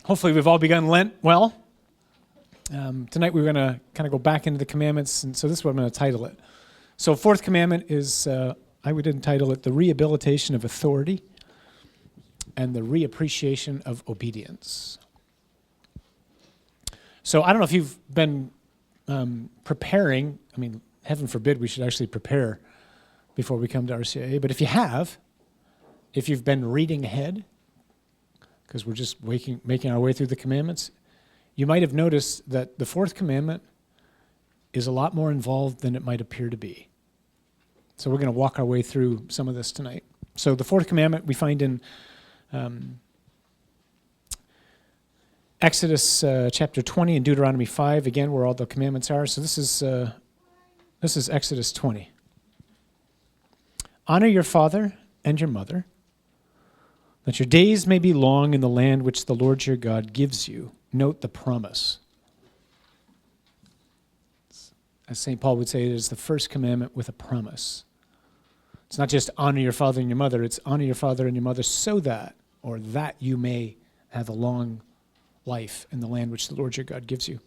Hopefully we've all begun Lent well. Tonight we're going to kind of go back into the commandments, and so this is what I'm going to title it. So fourth commandment is, I would entitle it, the rehabilitation of authority and the reappreciation of obedience. So I don't know if you've been preparing. I mean, heaven forbid we should actually prepare before we come to RCIA, but if you have, if you've been reading ahead, because we're just making our way through the commandments, you might have noticed that the fourth commandment is a lot more involved than it might appear to be. So we're going to walk our way through some of this tonight. So the fourth commandment we find in Exodus chapter 20 and Deuteronomy 5, again, where all the commandments are. So this is Exodus 20. Honor your father and your mother, that your days may be long in the land which the Lord your God gives you. Note the promise. As St. Paul would say, it is the first commandment with a promise. It's not just honor your father and your mother, it's honor your father and your mother so that, or that you may have a long life in the land which the Lord your God gives you.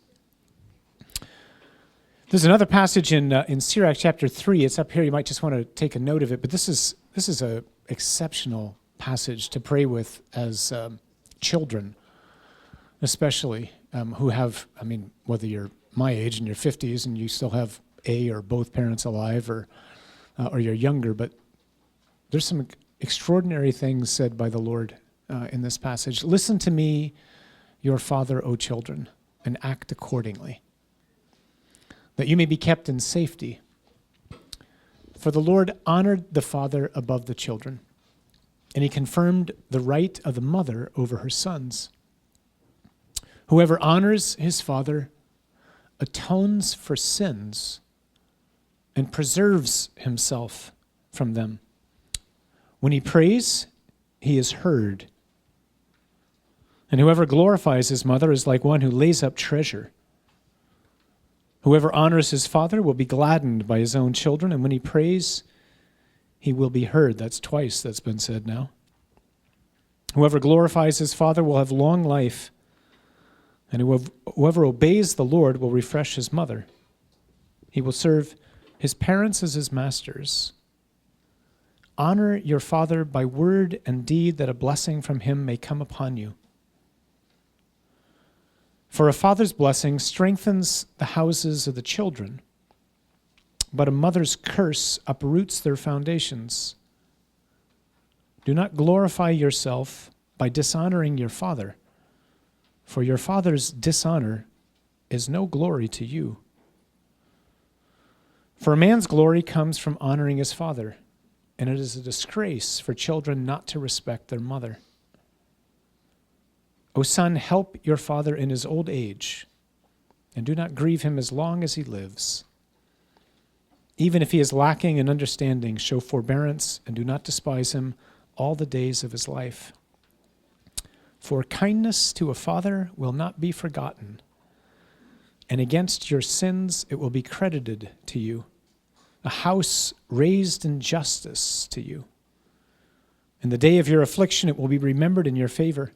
There's another passage in Sirach chapter 3. It's up here. You might just want to take a note of it, but this is a exceptional passage to pray with as children, especially who have, I mean, whether you're my age in your 50s and you still have a or both parents alive, or you're younger, but there's some extraordinary things said by the Lord in this passage. Listen to me, your father, O children, and act accordingly, that you may be kept in safety. For the Lord honored the father above the children, and he confirmed the right of the mother over her sons. Whoever honors his father atones for sins and preserves himself from them. When he prays, he is heard. And whoever glorifies his mother is like one who lays up treasure. Whoever honors his father will be gladdened by his own children, and when he prays, he will be heard. That's twice that's been said now. Whoever glorifies his father will have long life, and whoever obeys the Lord will refresh his mother. He will serve his parents as his masters. Honor your father by word and deed, that a blessing from him may come upon you. For a father's blessing strengthens the houses of the children, but a mother's curse uproots their foundations. Do not glorify yourself by dishonoring your father, for your father's dishonor is no glory to you. For a man's glory comes from honoring his father, and it is a disgrace for children not to respect their mother. O son, help your father in his old age, and do not grieve him as long as he lives. Even if he is lacking in understanding, show forbearance and do not despise him all the days of his life. For kindness to a father will not be forgotten, and against your sins it will be credited to you, a house raised in justice to you. In the day of your affliction it will be remembered in your favor.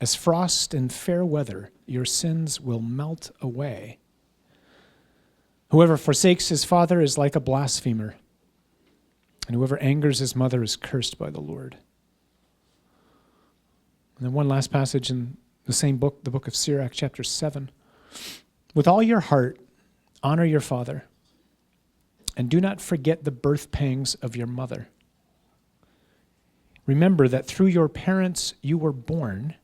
As frost in fair weather, your sins will melt away. Whoever forsakes his father is like a blasphemer, and whoever angers his mother is cursed by the Lord. And then one last passage in the same book, the book of Sirach, chapter 7. With all your heart, honor your father, and do not forget the birth pangs of your mother. Remember that through your parents you were born,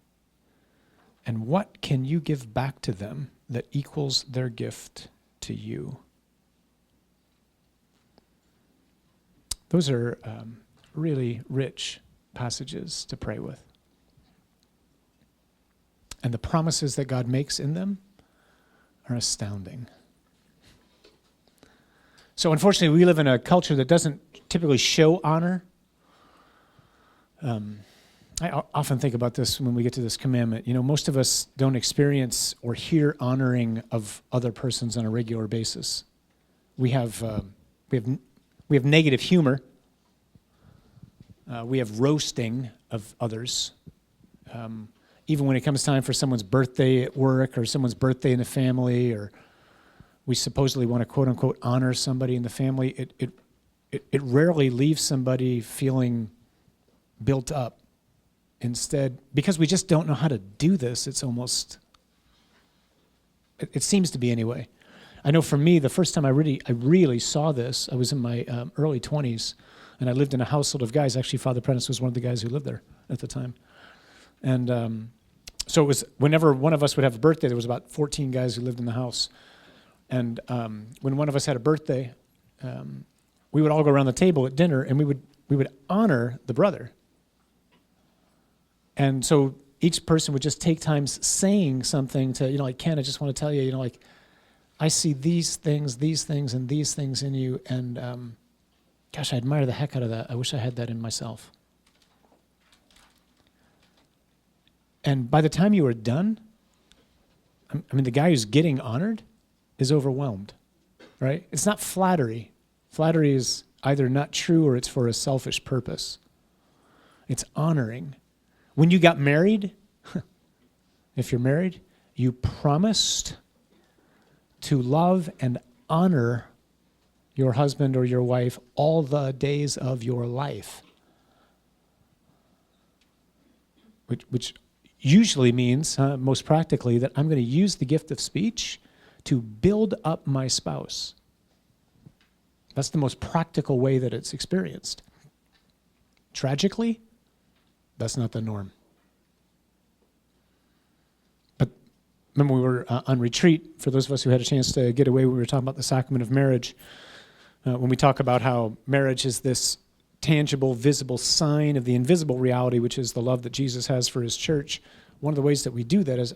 and what can you give back to them that equals their gift to you? Those are really rich passages to pray with. And the promises that God makes in them are astounding. So unfortunately, we live in a culture that doesn't typically show honor. I often think about this when we get to this commandment. You know, most of us don't experience or hear honoring of other persons on a regular basis. We have negative humor. We have roasting of others. even when it comes time for someone's birthday at work or someone's birthday in the family, or we supposedly want to quote unquote honor somebody in the family, it rarely leaves somebody feeling built up. Instead, because we just don't know how to do this, it's almost, it seems to be anyway. I know for me, the first time I really saw this, I was in my early 20s, and I lived in a household of guys. Actually, Father Prentice was one of the guys who lived there at the time. And so it was, whenever one of us would have a birthday, there was about 14 guys who lived in the house. And when one of us had a birthday, we would all go around the table at dinner, and we would honor the brother. And so each person would just take time saying something to, like, Ken, I just want to tell you, like, I see these things, and these things in you, and gosh, I admire the heck out of that. I wish I had that in myself. And by the time you were done, I mean, the guy who's getting honored is overwhelmed, right? It's not flattery. Flattery is either not true or it's for a selfish purpose. It's honoring. When you got married, if you're married, you promised to love and honor your husband or your wife all the days of your life, which usually means, most practically, that I'm going to use the gift of speech to build up my spouse. That's the most practical way that it's experienced. Tragically, that's not the norm. But remember, we were on retreat. For those of us who had a chance to get away, we were talking about the sacrament of marriage. When we talk about how marriage is this tangible, visible sign of the invisible reality, which is the love that Jesus has for his church, one of the ways that we do that is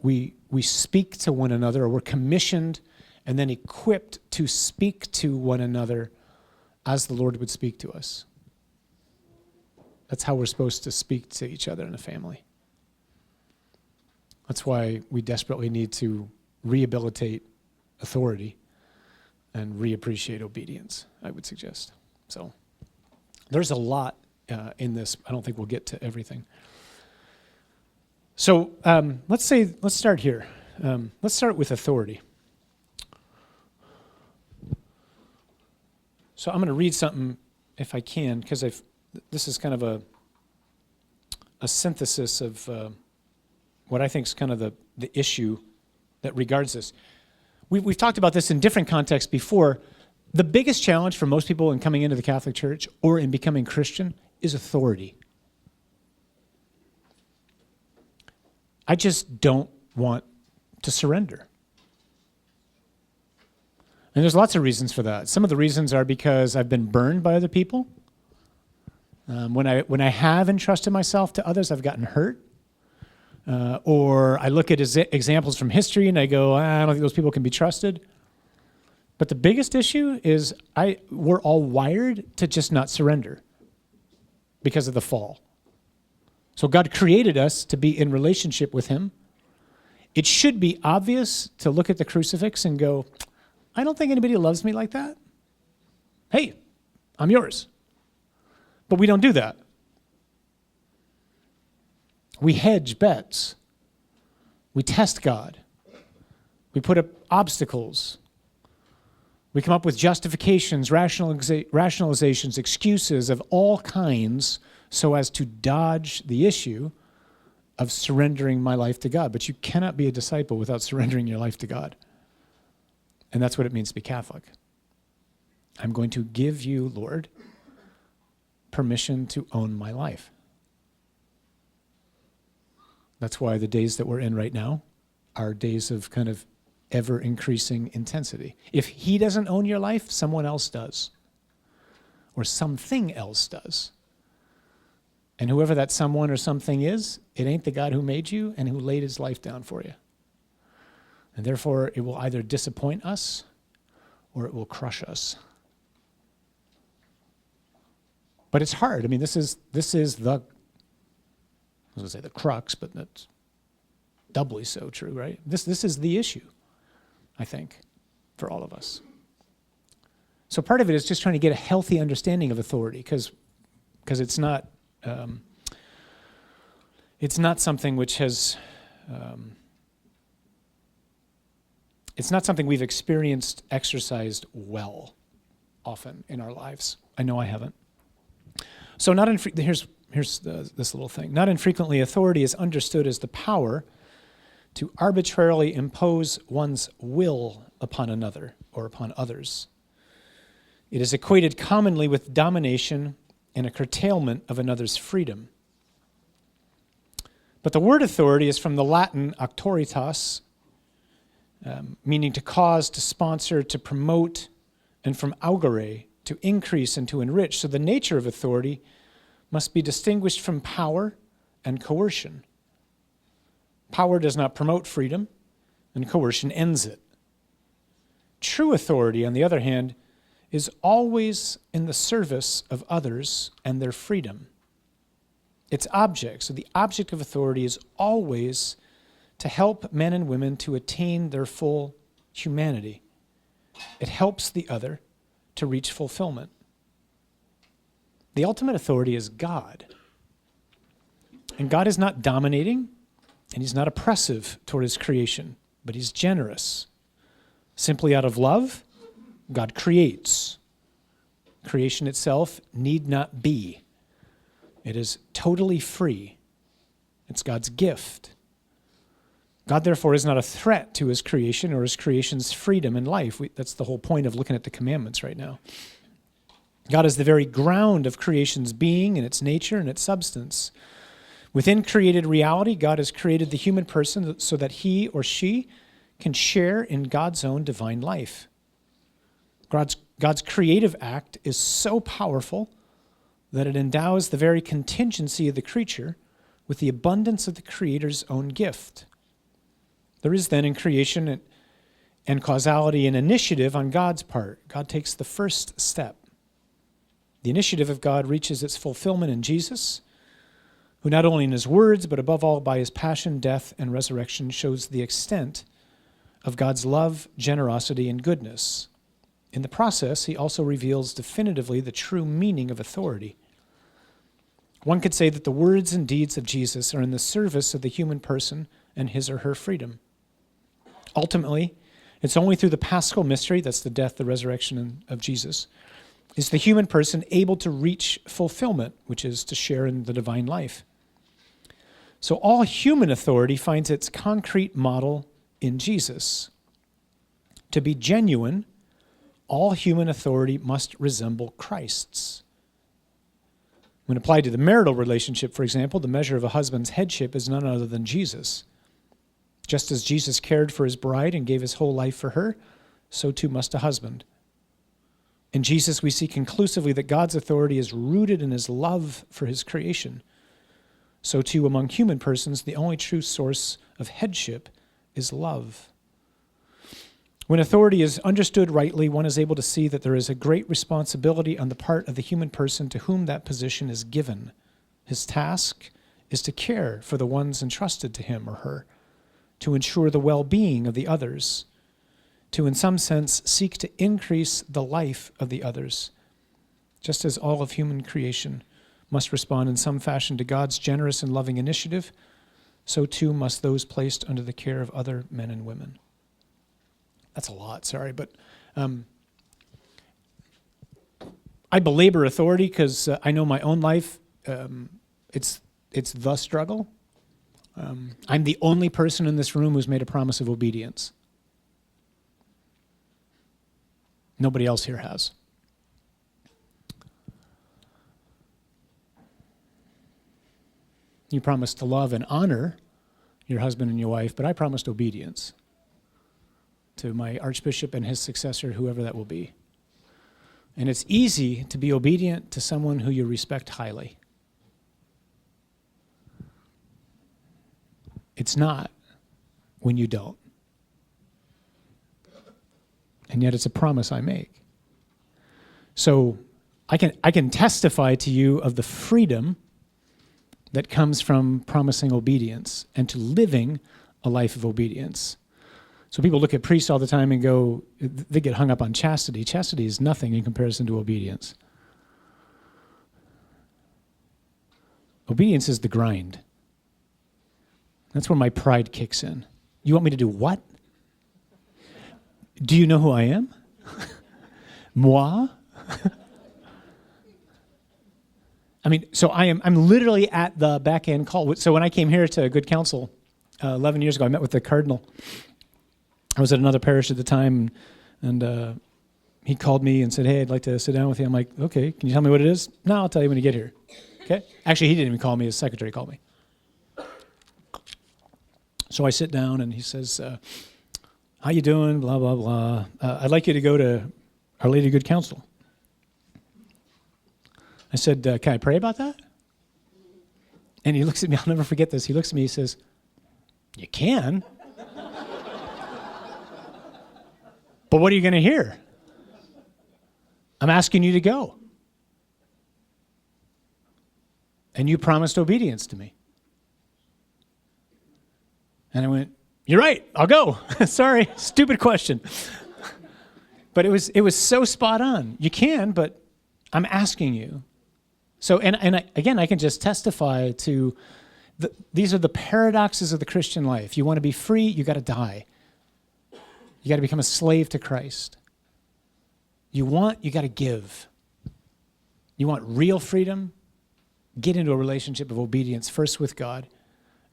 we speak to one another, or we're commissioned and then equipped to speak to one another as the Lord would speak to us. That's how we're supposed to speak to each other in a family. That's why we desperately need to rehabilitate authority and reappreciate obedience, I would suggest. So there's a lot in this. I don't think we'll get to everything. So let's start here. Let's start with authority. So I'm going to read something, if I can, because this is kind of a synthesis of what I think is kind of the issue that regards this. We've talked about this in different contexts before. The biggest challenge for most people in coming into the Catholic Church or in becoming Christian is authority. I just don't want to surrender. And there's lots of reasons for that. Some of the reasons are because I've been burned by other people. When I have entrusted myself to others, I've gotten hurt. Or I look at examples from history and I go, I don't think those people can be trusted. But the biggest issue is we're all wired to just not surrender because of the fall. So God created us to be in relationship with him. It should be obvious to look at the crucifix and go, I don't think anybody loves me like that. Hey, I'm yours. But we don't do that. We hedge bets. We test God. We put up obstacles. We come up with justifications, rationalizations, excuses of all kinds so as to dodge the issue of surrendering my life to God. But you cannot be a disciple without surrendering your life to God. And that's what it means to be Catholic. I'm going to give you, Lord, permission to own my life. That's why the days that we're in right now are days of kind of ever-increasing intensity. If he doesn't own your life, someone else does. Or something else does. And whoever that someone or something is, it ain't the God who made you and who laid his life down for you. And therefore, it will either disappoint us or it will crush us. But it's hard. I mean, this is the, I was going to say the crux, but that's doubly so true, right? This is the issue, I think, for all of us. So part of it is just trying to get a healthy understanding of authority, because it's not, it's not something which has, it's not something we've exercised well often in our lives. I know I haven't. So here's this little thing. Not infrequently, authority is understood as the power to arbitrarily impose one's will upon another or upon others. It is equated commonly with domination and a curtailment of another's freedom. But the word authority is from the Latin auctoritas, meaning to cause, to sponsor, to promote, and from augere, to increase and to enrich. So the nature of authority must be distinguished from power and coercion. Power does not promote freedom, and coercion ends it. True authority, on the other hand, is always in the service of others and their freedom. Its object, so the object of authority is always to help men and women to attain their full humanity. It helps the other to reach fulfillment. The ultimate authority is God. And God is not dominating, and he's not oppressive toward his creation, but he's generous. Simply out of love, God creates. Creation itself need not be. It is totally free. It's God's gift. God, therefore, is not a threat to his creation or his creation's freedom and life. That's the whole point of looking at the commandments right now. God is the very ground of creation's being and its nature and its substance. Within created reality, God has created the human person so that he or she can share in God's own divine life. God's creative act is so powerful that it endows the very contingency of the creature with the abundance of the Creator's own gift. There is then in creation and causality an initiative on God's part. God takes the first step. The initiative of God reaches its fulfillment in Jesus, who not only in his words, but above all by his passion, death, and resurrection shows the extent of God's love, generosity, and goodness. In the process, he also reveals definitively the true meaning of authority. One could say that the words and deeds of Jesus are in the service of the human person and his or her freedom. Ultimately, it's only through the Paschal mystery, that's the death, the resurrection of Jesus, is the human person able to reach fulfillment, which is to share in the divine life. So all human authority finds its concrete model in Jesus. To be genuine, all human authority must resemble Christ's. When applied to the marital relationship, for example, the measure of a husband's headship is none other than Jesus. Just as Jesus cared for his bride and gave his whole life for her, so too must a husband. In Jesus, we see conclusively that God's authority is rooted in his love for his creation. So too, among human persons, the only true source of headship is love. When authority is understood rightly, one is able to see that there is a great responsibility on the part of the human person to whom that position is given. His task is to care for the ones entrusted to him or her, to ensure the well-being of the others, to, in some sense, seek to increase the life of the others. Just as all of human creation must respond in some fashion to God's generous and loving initiative, so too must those placed under the care of other men and women. That's a lot, sorry, but I belabor authority because I know my own life, it's the struggle. I'm the only person in this room who's made a promise of obedience. Nobody else here has. You promised to love and honor your husband and your wife, but I promised obedience to my archbishop and his successor, whoever that will be. And it's easy to be obedient to someone who you respect highly. It's not when you don't. And yet it's a promise I make. So I can testify to you of the freedom that comes from promising obedience and to living a life of obedience. So people look at priests all the time and go, they get hung up on chastity. Chastity is nothing in comparison to obedience. Obedience is the grind. That's where my pride kicks in. You want me to do what? Do you know who I am? Moi? I mean, so I'm literally at the back end call. So when I came here to Good Counsel 11 years ago, I met with the cardinal. I was at another parish at the time, and he called me and said, hey, I'd like to sit down with you. I'm like, okay, can you tell me what it is? No, I'll tell you when you get here. Okay? Actually, he didn't even call me. His secretary called me. So I sit down, and he says, how you doing? Blah, blah, blah. I'd like you to go to Our Lady of Good Counsel. I said, can I pray about that? And he looks at me. I'll never forget this. He looks at me. He says, you can. But what are you going to hear? I'm asking you to go. And you promised obedience to me. And I went, you're right, I'll go. Sorry, stupid question. But it was so spot on. You can, but I'm asking you. So, again, I can just testify to, these are the paradoxes of the Christian life. You want to be free, you got to die. You got to become a slave to Christ. You got to give. You want real freedom? Get into a relationship of obedience, first with God,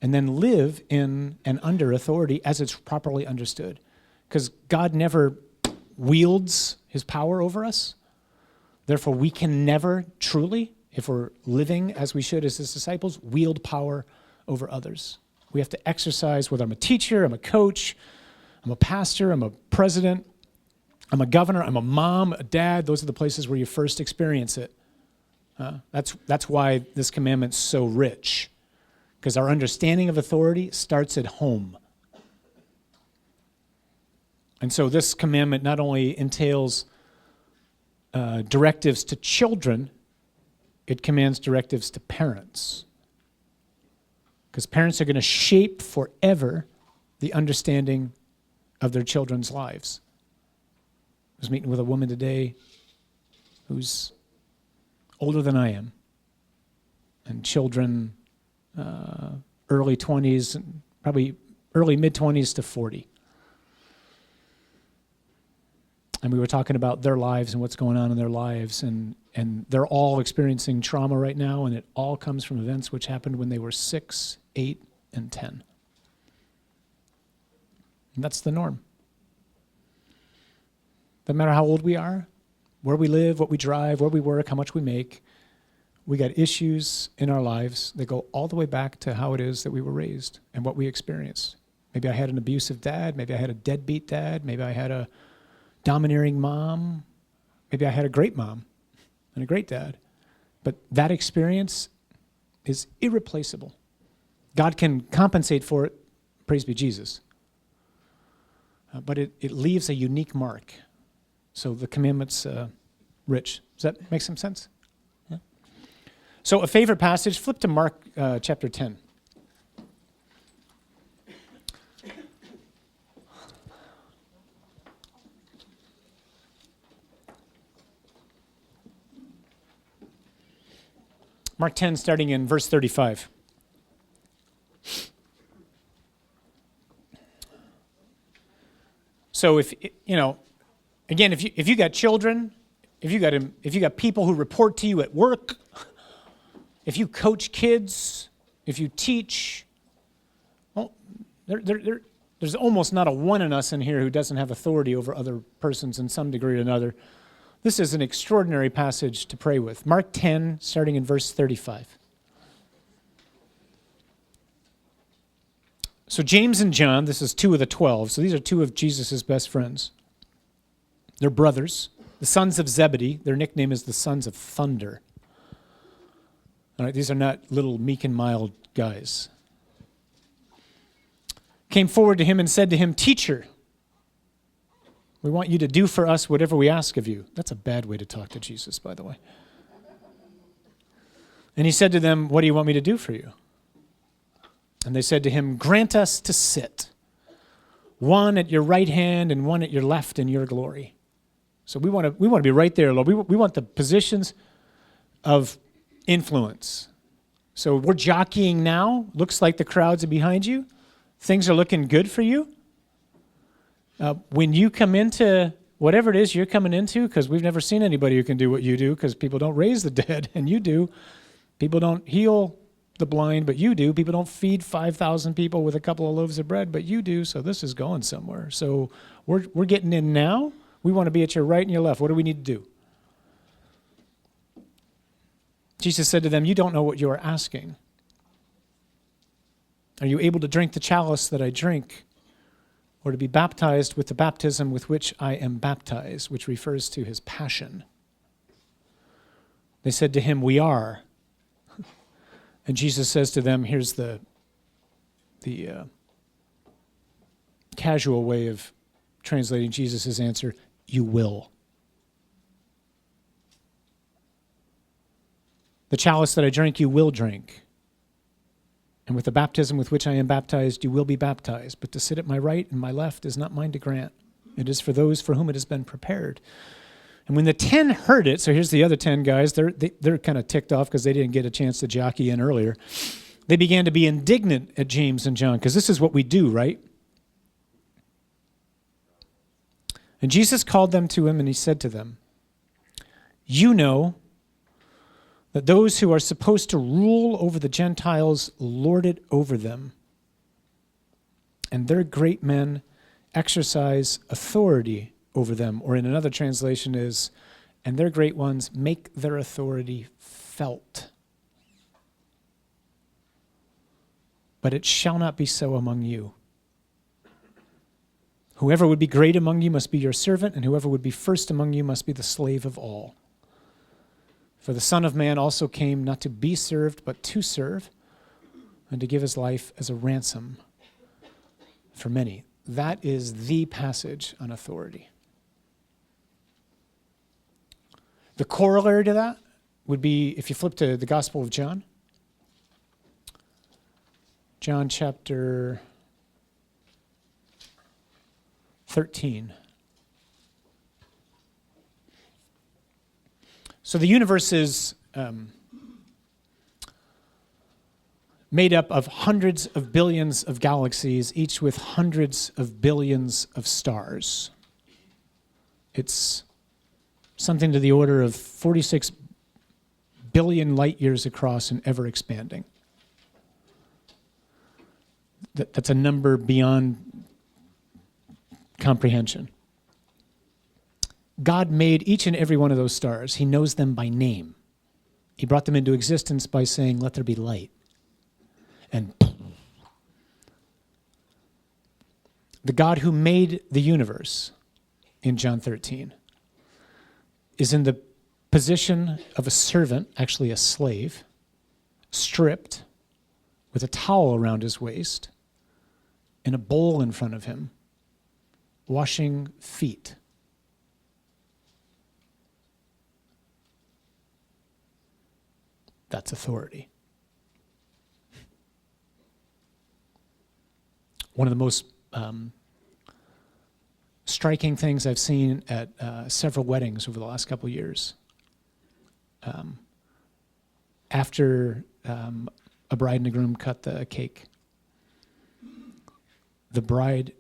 and then live in and under authority as it's properly understood. Because God never wields his power over us. Therefore, we can never truly, if we're living as we should as his disciples, wield power over others. We have to exercise, whether I'm a teacher, I'm a coach, I'm a pastor, I'm a president, I'm a governor, I'm a mom, a dad. Those are the places where you first experience it. That's why this commandment's so rich. Because our understanding of authority starts at home. And so this commandment not only entails directives to children, it commands directives to parents. Because parents are going to shape forever the understanding of their children's lives. I was meeting with a woman today who's older than I am, and children early 20s, and probably early mid-20s to 40. And we were talking about their lives and what's going on in their lives, and they're all experiencing trauma right now, and it all comes from events which happened when they were 6, 8, and 10. And that's the norm. No matter how old we are, where we live, what we drive, where we work, how much we make, we got issues in our lives that go all the way back to how it is that we were raised and what we experienced. Maybe I had an abusive dad. Maybe I had a deadbeat dad. Maybe I had a domineering mom. Maybe I had a great mom and a great dad. But that experience is irreplaceable. God can compensate for it, praise be Jesus. But it leaves a unique mark. So the commandment's rich. Does that make some sense? Yeah. So a favorite passage, flip to Mark chapter 10. Mark 10, starting in verse 35. So if you got children, if you got people who report to you at work, if you coach kids, if you teach, well, there's almost not a one in us in here who doesn't have authority over other persons in some degree or another. This is an extraordinary passage to pray with. Mark 10, starting in verse 35. So James and John, this is 2 of the 12. So these are 2 of Jesus' best friends. They're brothers, the sons of Zebedee. Their nickname is the sons of thunder. All right, these are not little meek and mild guys. Came forward to him and said to him, "Teacher, we want you to do for us whatever we ask of you." That's a bad way to talk to Jesus, by the way. And he said to them, "What do you want me to do for you?" And they said to him, "Grant us to sit, one at your right hand and one at your left in your glory." So we want to be right there, Lord. We want the positions of influence. So we're jockeying now. Looks like the crowds are behind you. Things are looking good for you. When you come into whatever it is you're coming into, because we've never seen anybody who can do what you do, because people don't raise the dead, and you do. People don't heal the blind, but you do. People don't feed 5,000 people with a couple of loaves of bread, but you do. So this is going somewhere. So we're getting in now. We want to be at your right and your left. What do we need to do? Jesus said to them, you don't know what you are asking. Are you able to drink the chalice that I drink, or to be baptized with the baptism with which I am baptized, which refers to his passion? They said to him, we are. And Jesus says to them, here's the casual way of translating Jesus' answer, you will. The chalice that I drink, you will drink. And with the baptism with which I am baptized, you will be baptized. But to sit at my right and my left is not mine to grant. It is for those for whom it has been prepared. And when the 10 heard it, so here's the other 10 guys, they're kind of ticked off because they didn't get a chance to jockey in earlier. They began to be indignant at James and John, because this is what we do, right? And Jesus called them to him, and he said to them, you know that those who are supposed to rule over the Gentiles lord it over them, and their great men exercise authority over them. Or in another translation is, and their great ones make their authority felt. But it shall not be so among you. Whoever would be great among you must be your servant, and whoever would be first among you must be the slave of all. For the Son of Man also came not to be served, but to serve, and to give his life as a ransom for many. That is the passage on authority. The corollary to that would be, if you flip to the Gospel of John, John chapter 13. So the universe is made up of hundreds of billions of galaxies, each with hundreds of billions of stars. It's something to the order of 46 billion light years across and ever expanding. That's a number beyond comprehension. God made each and every one of those stars. He knows them by name. He brought them into existence by saying, let there be light. And the God who made the universe in John 13 is in the position of a servant, actually a slave, stripped, with a towel around his waist, and a bowl in front of him, washing feet. That's authority. One of the most striking things I've seen at several weddings over the last couple of years. After a bride and a groom cut the cake, the bride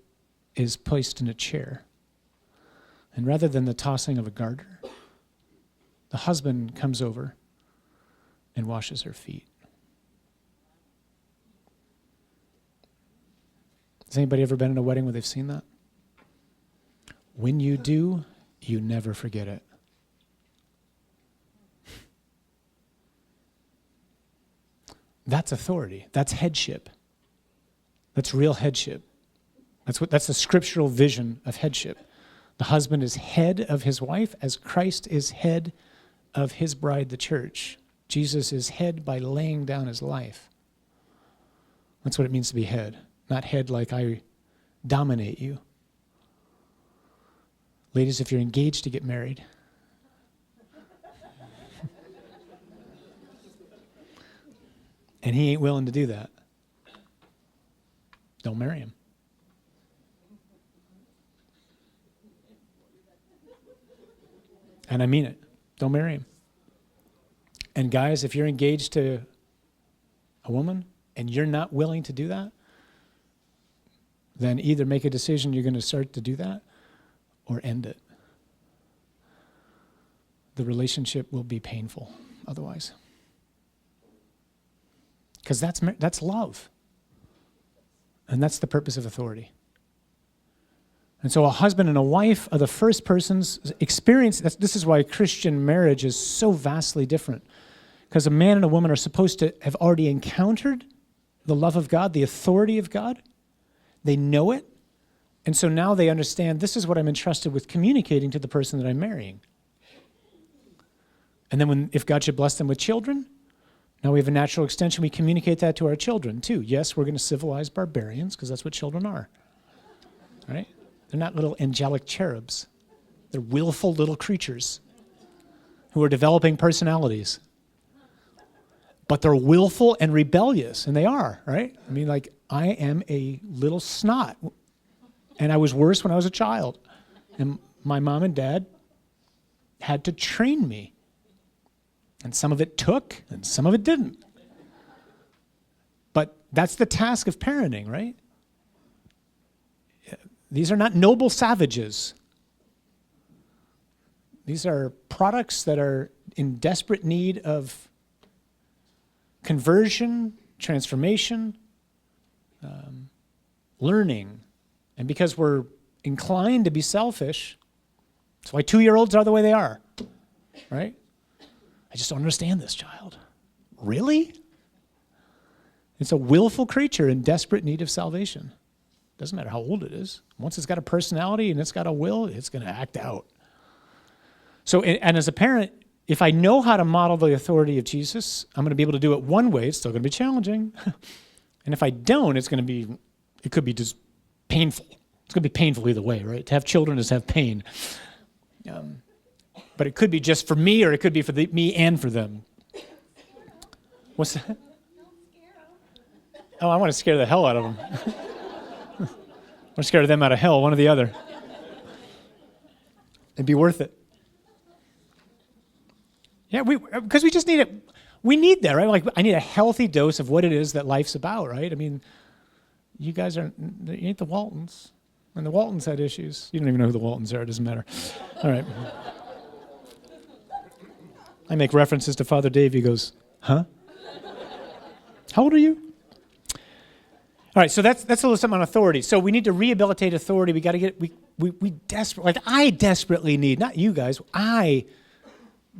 is placed in a chair, and rather than the tossing of a garter, the husband comes over and washes her feet. Has anybody ever been in a wedding where they've seen that? When you do, you never forget it. That's authority. That's headship. That's real headship. That's the scriptural vision of headship. The husband is head of his wife as Christ is head of his bride, the church. Jesus is head by laying down his life. That's what it means to be head. Not head like I dominate you. Ladies, if you're engaged to get married, and he ain't willing to do that, don't marry him. And I mean it. Don't marry him. And guys, if you're engaged to a woman, and you're not willing to do that, then either make a decision you're going to start to do that or end it. The relationship will be painful otherwise. Because that's love. And that's the purpose of authority. And so a husband and a wife are the first persons experience. This is why Christian marriage is so vastly different. Because a man and a woman are supposed to have already encountered the love of God, the authority of God. They know it. And so now they understand this is what I'm entrusted with communicating to the person that I'm marrying. And then if God should bless them with children, now we have a natural extension. We communicate that to our children too. Yes, we're going to civilize barbarians because that's what children are. Right? They're not little angelic cherubs. They're willful little creatures who are developing personalities. But they're willful and rebellious, and they are, right? I mean, like, I am a little snot, and I was worse when I was a child. And my mom and dad had to train me. And some of it took, and some of it didn't. But that's the task of parenting, right? These are not noble savages. These are products that are in desperate need of conversion, transformation, learning. And because we're inclined to be selfish, that's why 2-year-olds are the way they are, right? I just don't understand this child. Really? It's a willful creature in desperate need of salvation. Doesn't matter how old it is. Once it's got a personality and it's got a will, it's going to act out. So, and as a parent, if I know how to model the authority of Jesus, I'm going to be able to do it one way. It's still going to be challenging. And if I don't, it could be just painful. It's going to be painful either way, right? To have children is to have pain. But it could be just for me, or it could be for me and for them. What's that? Oh, I want to scare the hell out of them. I want to scare them out of hell, one or the other. It'd be worth it. Yeah, because we just need it. We need that, right? Like, I need a healthy dose of what it is that life's about, right? I mean, you guys you ain't the Waltons. And the Waltons had issues. You don't even know who the Waltons are. It doesn't matter. All right. I make references to Father Dave. He goes, huh? How old are you? All right, so that's a little something on authority. So we need to rehabilitate authority. We got to get, we desperately, like I desperately need, not you guys, I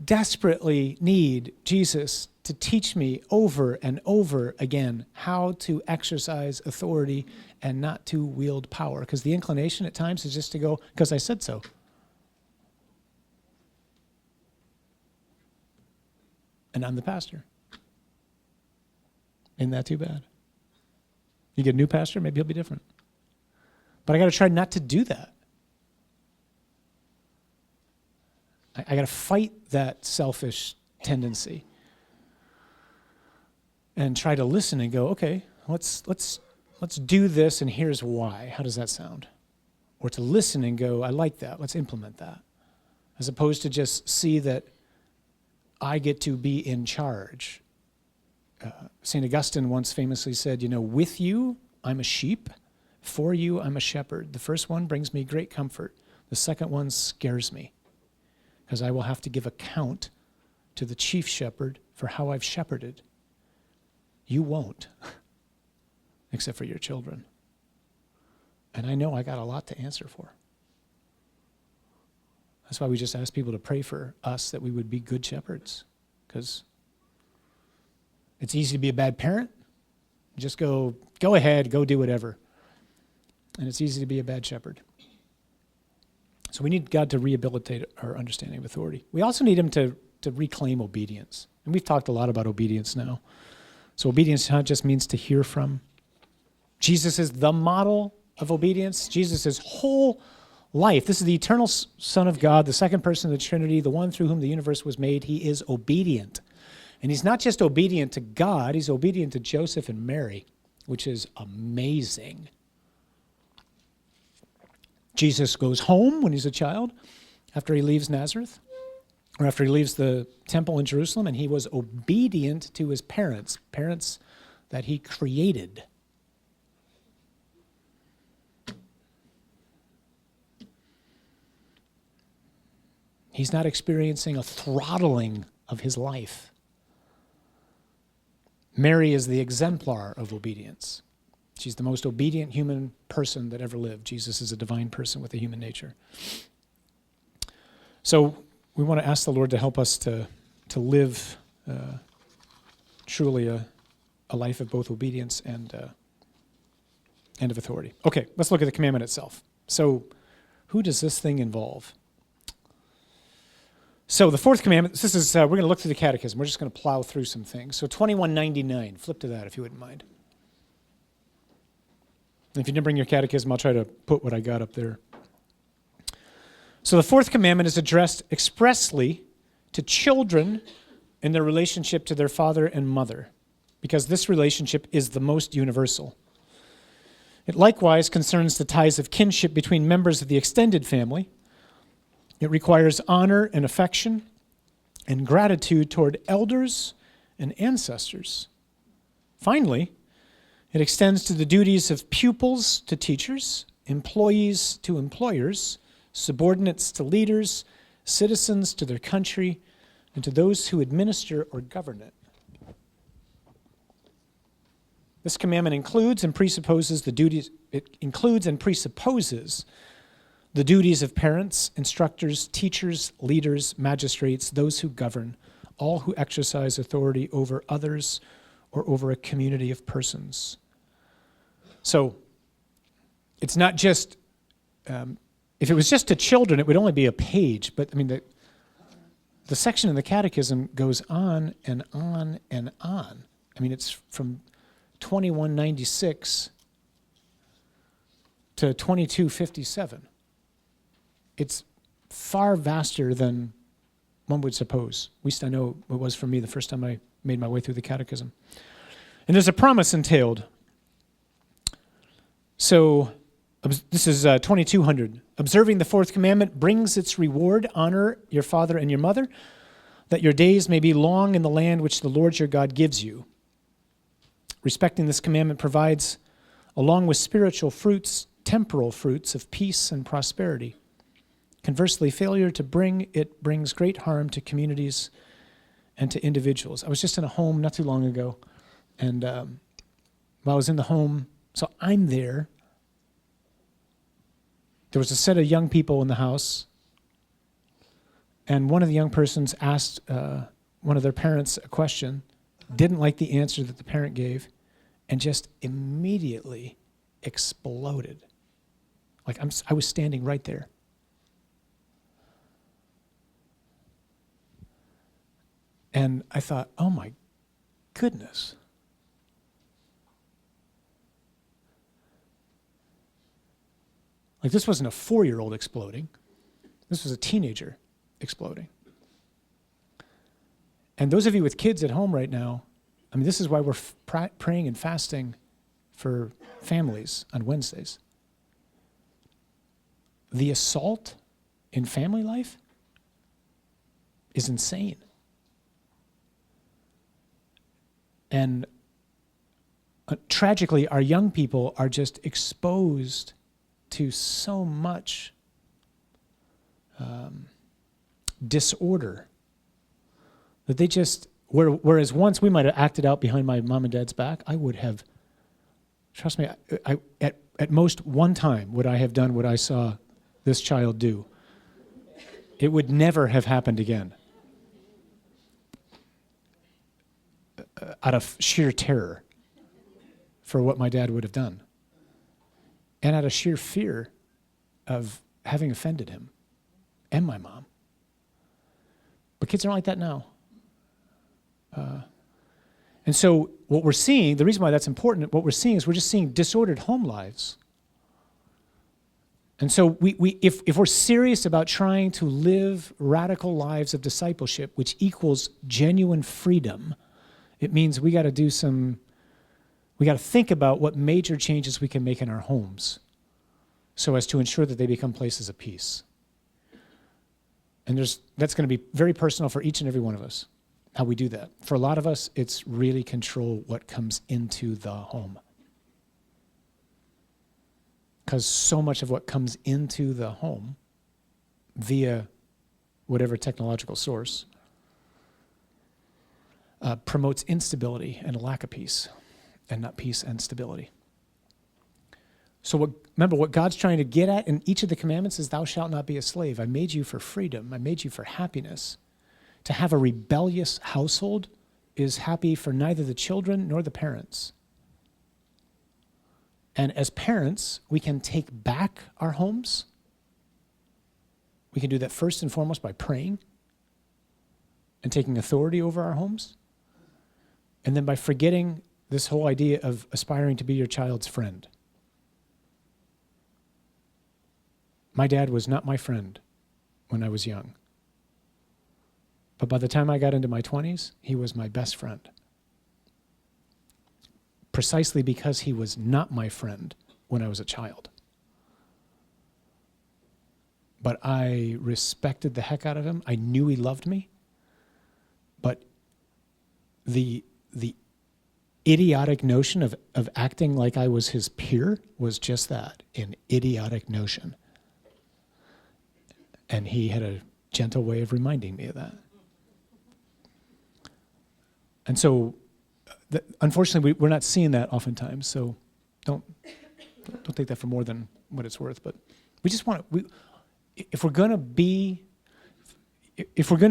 desperately need Jesus to teach me over and over again how to exercise authority and not to wield power. Because the inclination at times is just to go, because I said so. And I'm the pastor. Isn't that too bad? You get a new pastor, maybe he'll be different. But I got to try not to do that. I got to fight that selfish tendency and try to listen and go, okay, let's do this, and here's why. How does that sound? Or to listen and go, I like that. Let's implement that. As opposed to just see that I get to be in charge. St. Augustine once famously said, with you, I'm a sheep. For you, I'm a shepherd. The first one brings me great comfort. The second one scares me, because I will have to give account to the chief shepherd for how I've shepherded. You won't, except for your children. And I know I got a lot to answer for. That's why we just ask people to pray for us, that we would be good shepherds, because it's easy to be a bad parent. Just go ahead, go do whatever. And it's easy to be a bad shepherd. So we need God to rehabilitate our understanding of authority. We also need him to reclaim obedience. And we've talked a lot about obedience now. So obedience not just means to hear from. Jesus is the model of obedience. Jesus' whole life, this is the eternal Son of God, the second person of the Trinity, the one through whom the universe was made. He is obedient. And he's not just obedient to God, he's obedient to Joseph and Mary, which is amazing. Jesus goes home when he's a child, after he leaves Nazareth, or after he leaves the temple in Jerusalem, and he was obedient to his parents. Parents that he created. He's not experiencing a throttling of his life. Mary is the exemplar of obedience. She's the most obedient human person that ever lived. Jesus is a divine person with a human nature. So we want to ask the Lord to help us to live truly a life of both obedience and of authority. Okay, let's look at the commandment itself. So who does this thing involve? So the fourth commandment, this is, we're going to look through the catechism. We're just going to plow through some things. So 2199, flip to that if you wouldn't mind. And if you didn't bring your catechism, I'll try to put what I got up there. So the fourth commandment is addressed expressly to children in their relationship to their father and mother, because this relationship is the most universal. It likewise concerns the ties of kinship between members of the extended family. It requires honor and affection and gratitude toward elders and ancestors. Finally, it extends to the duties of pupils to teachers, employees to employers, subordinates to leaders, citizens to their country, and to those who administer or govern it. This commandment includes and presupposes the duties of parents, instructors, teachers, leaders, magistrates, those who govern, all who exercise authority over others or over a community of persons. So it's not just, if it was just to children, it would only be a page, but I mean, the section in the catechism goes on and on and on. I mean, it's from 2196 to 2257. It's far vaster than one would suppose. At least I know it was for me the first time I made my way through the catechism. And there's a promise entailed. So this is 2200. Observing the fourth commandment brings its reward. Honor your father and your mother, that your days may be long in the land which the Lord your God gives you. Respecting this commandment provides, along with spiritual fruits, temporal fruits of peace and prosperity. Conversely, failure to bring it brings great harm to communities and to individuals. I was just in a home not too long ago, and while I was in the home, so I'm there. There was a set of young people in the house, and one of the young persons asked one of their parents a question, didn't like the answer that the parent gave, and just immediately exploded. Like I was standing right there. And I thought, oh my goodness. Like this wasn't a 4-year-old exploding. This was a teenager exploding. And those of you with kids at home right now, I mean, this is why we're praying and fasting for families on Wednesdays. The assault in family life is insane. And tragically, our young people are just exposed to so much disorder that they just, whereas once we might have acted out behind my mom and dad's back, I would have, trust me, at most one time would I have done what I saw this child do. It would never have happened again. Out of sheer terror for what my dad would have done. And out of sheer fear of having offended him and my mom. But kids aren't like that now. And so what we're seeing, the reason why that's important, what we're seeing is we're just seeing disordered home lives. And so if we're serious about trying to live radical lives of discipleship, which equals genuine freedom, it means we got to think about what major changes we can make in our homes so as to ensure that they become places of peace. And that's going to be very personal for each and every one of us. how we do that. For a lot of us, it's really control what comes into the home. Because so much of what comes into the home via whatever technological source promotes instability and a lack of peace, and not peace and stability. So remember, what God's trying to get at in each of the commandments is, thou shalt not be a slave. I made you for freedom. I made you for happiness. To have a rebellious household is happy for neither the children nor the parents. And as parents, we can take back our homes. We can do that first and foremost by praying and taking authority over our homes. And then by forgetting this whole idea of aspiring to be your child's friend. My dad was not my friend when I was young. But by the time I got into my 20s, he was my best friend. Precisely because he was not my friend when I was a child. But I respected the heck out of him. I knew he loved me. But the idiotic notion of acting like I was his peer was just that, an idiotic notion. And he had a gentle way of reminding me of that. And so, unfortunately, we're not seeing that oftentimes. So, don't take that for more than what it's worth. But we just want to. If we're going to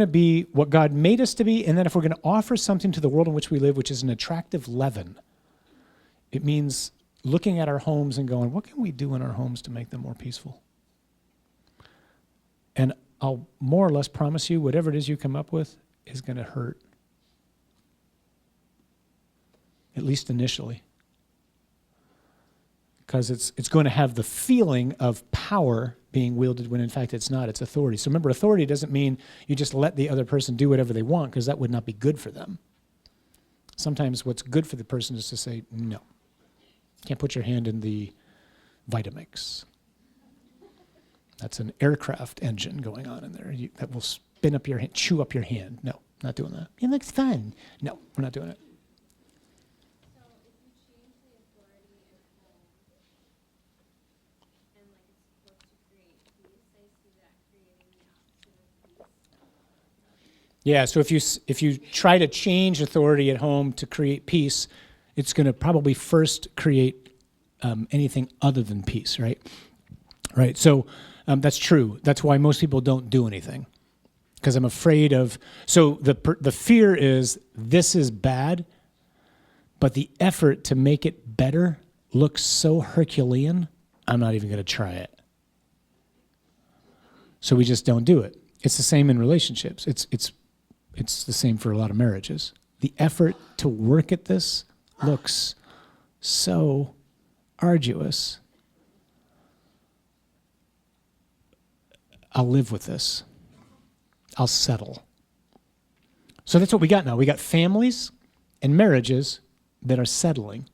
be what God made us to be, and then if we're going to offer something to the world in which we live, which is an attractive leaven, it means looking at our homes and going, what can we do in our homes to make them more peaceful? And I'll more or less promise you, whatever it is you come up with is going to hurt. At least initially. Because it's going to have the feeling of power being wielded when in fact it's not, it's authority. So remember, authority doesn't mean you just let the other person do whatever they want, because that would not be good for them. Sometimes what's good for the person is to say, no. You can't put your hand in the Vitamix. That's an aircraft engine going on in there that will spin up your hand, chew up your hand. No, not doing that. It looks fun. No, we're not doing it. Yeah, so if you try to change authority at home to create peace, it's going to probably first create anything other than peace, right? Right. So that's true. That's why most people don't do anything, because I'm afraid of. So the fear is this is bad, but the effort to make it better looks so Herculean. I'm not even going to try it. So we just don't do it. It's the same in relationships. It's the same for a lot of marriages. The effort to work at this looks so arduous. I'll live with this. I'll settle. So that's what we got now. We got families and marriages that are settling.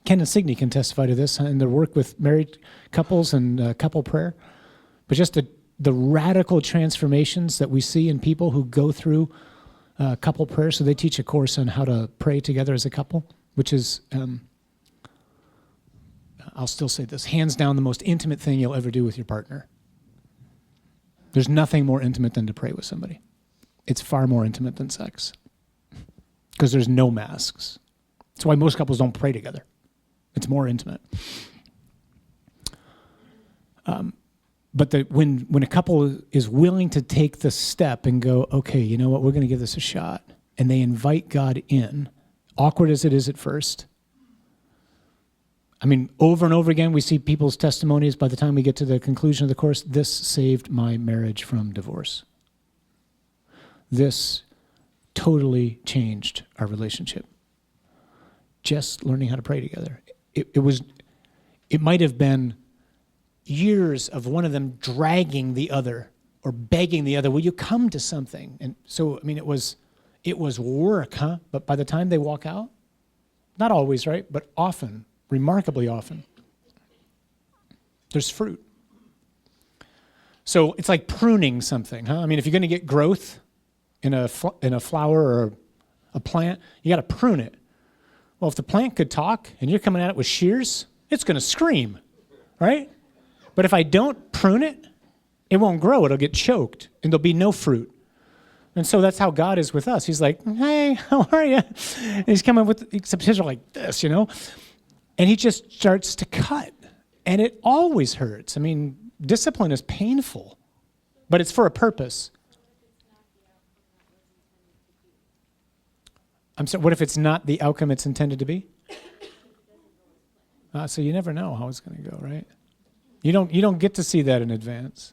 Ken and Signe can testify to this in their work with married couples and couple prayer. But just the radical transformations that we see in people who go through couple prayer. So they teach a course on how to pray together as a couple, which is, I'll still say this, hands down the most intimate thing you'll ever do with your partner. There's nothing more intimate than to pray with somebody. It's far more intimate than sex, because there's no masks. That's why most couples don't pray together. It's more intimate. But when a couple is willing to take the step and go, okay, you know what, we're going to give this a shot, and they invite God in, awkward as it is at first. I mean, over and over again, we see people's testimonies by the time we get to the conclusion of the course, this saved my marriage from divorce. This totally changed our relationship. Just learning how to pray together. It might have been years of one of them dragging the other or begging the other, will you come to something? And so, I mean, it was work, huh? But by the time they walk out, not always, right? But often, remarkably often, there's fruit. So it's like pruning something, huh? I mean, if you're going to get growth, in a flower or a plant, you got to prune it. Well, if the plant could talk and you're coming at it with shears, it's going to scream, right? But if I don't prune it, it won't grow. It'll get choked, and there'll be no fruit. And so that's how God is with us. He's like, hey, how are you? And he's coming with, except his are like this, And he just starts to cut. And it always hurts. I mean, discipline is painful, but it's for a purpose. I'm sorry, what if it's not the outcome it's intended to be? So you never know how it's going to go, right? You don't get to see that in advance.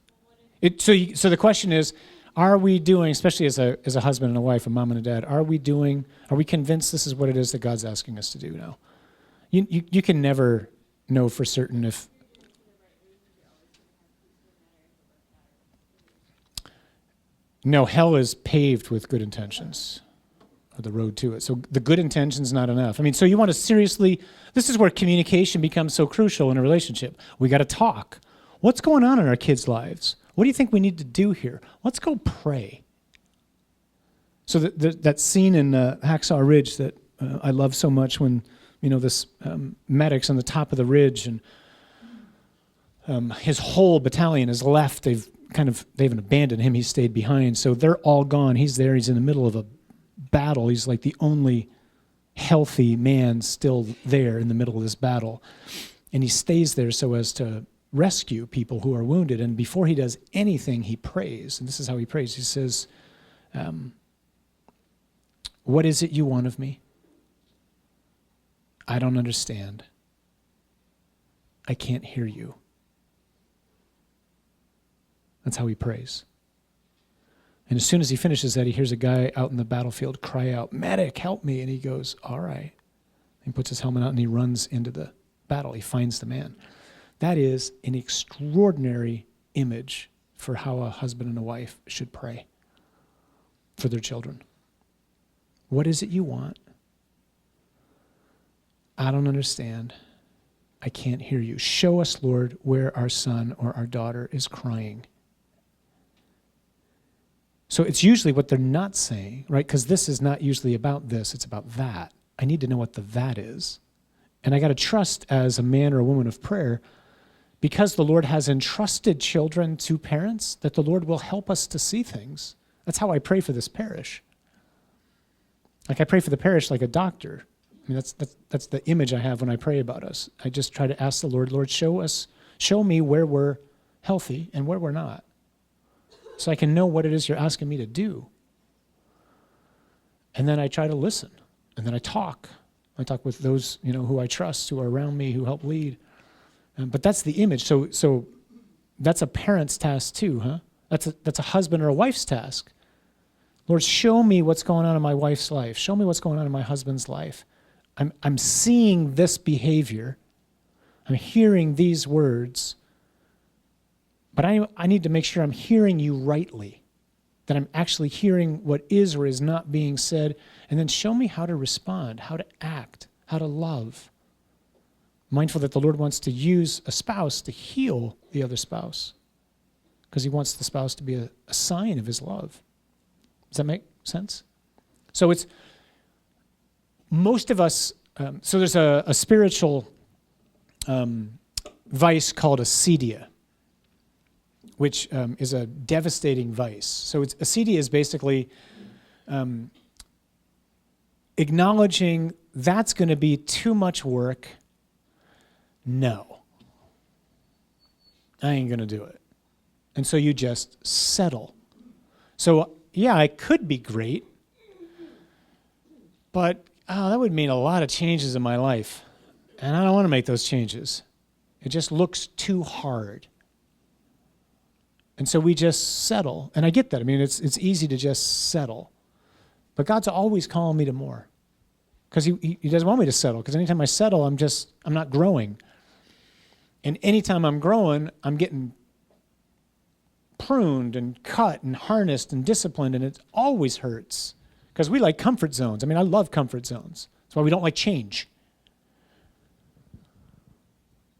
So the question is, are we doing, especially as a husband and a wife, a mom and a dad, are we convinced this is what it is that God's asking us to do now? You can never know for certain if... No, hell is paved with good intentions. The road to it. So the good intention's not enough. I mean, so you want to seriously, this is where communication becomes so crucial in a relationship. We got to talk. What's going on in our kids' lives? What do you think we need to do here? Let's go pray. So that scene in Hacksaw Ridge that I love so much when, this medic's on the top of the ridge and his whole battalion is left. They haven't abandoned him. He stayed behind. So they're all gone. He's there. He's in the middle of a battle. He's like the only healthy man still there in the middle of this battle. And he stays there so as to rescue people who are wounded. And before he does anything, he prays. And this is how he prays. He says, what is it you want of me? I don't understand. I can't hear you. That's how he prays. And as soon as he finishes that, he hears a guy out in the battlefield cry out, "Medic, help me." And he goes, "All right." He puts his helmet on and he runs into the battle. He finds the man. That is an extraordinary image for how a husband and a wife should pray for their children. What is it you want? I don't understand. I can't hear you. Show us, Lord, where our son or our daughter is crying. So it's usually what they're not saying, right? Because this is not usually about this, it's about that. I need to know what the that is. And I got to trust as a man or a woman of prayer, because the Lord has entrusted children to parents, that the Lord will help us to see things. That's how I pray for this parish. Like I pray for the parish like a doctor. I mean, that's the image I have when I pray about us. I just try to ask the Lord, Lord, show me where we're healthy and where we're not, so I can know what it is you're asking me to do. And then I try to listen. And then I talk. I talk with those, who I trust, who are around me, who help lead. But that's the image. So that's a parent's task too, huh? That's a husband or a wife's task. Lord, show me what's going on in my wife's life. Show me what's going on in my husband's life. I'm seeing this behavior. I'm hearing these words. But I need to make sure I'm hearing you rightly, that I'm actually hearing what is or is not being said, and then show me how to respond, how to act, how to love. Mindful that the Lord wants to use a spouse to heal the other spouse, because he wants the spouse to be a sign of his love. Does that make sense? So it's, most of us, so there's a spiritual vice called acedia, which is a devastating vice. So acedia is basically acknowledging that's going to be too much work. No, I ain't going to do it. And so you just settle. So yeah, I could be great, but that would mean a lot of changes in my life. And I don't want to make those changes. It just looks too hard. And so we just settle. And I get that. I mean, it's easy to just settle. But God's always calling me to more. Because he doesn't want me to settle. Because anytime I settle, I'm not growing. And anytime I'm growing, I'm getting pruned and cut and harnessed and disciplined, and it always hurts. Because we like comfort zones. I mean, I love comfort zones. That's why we don't like change.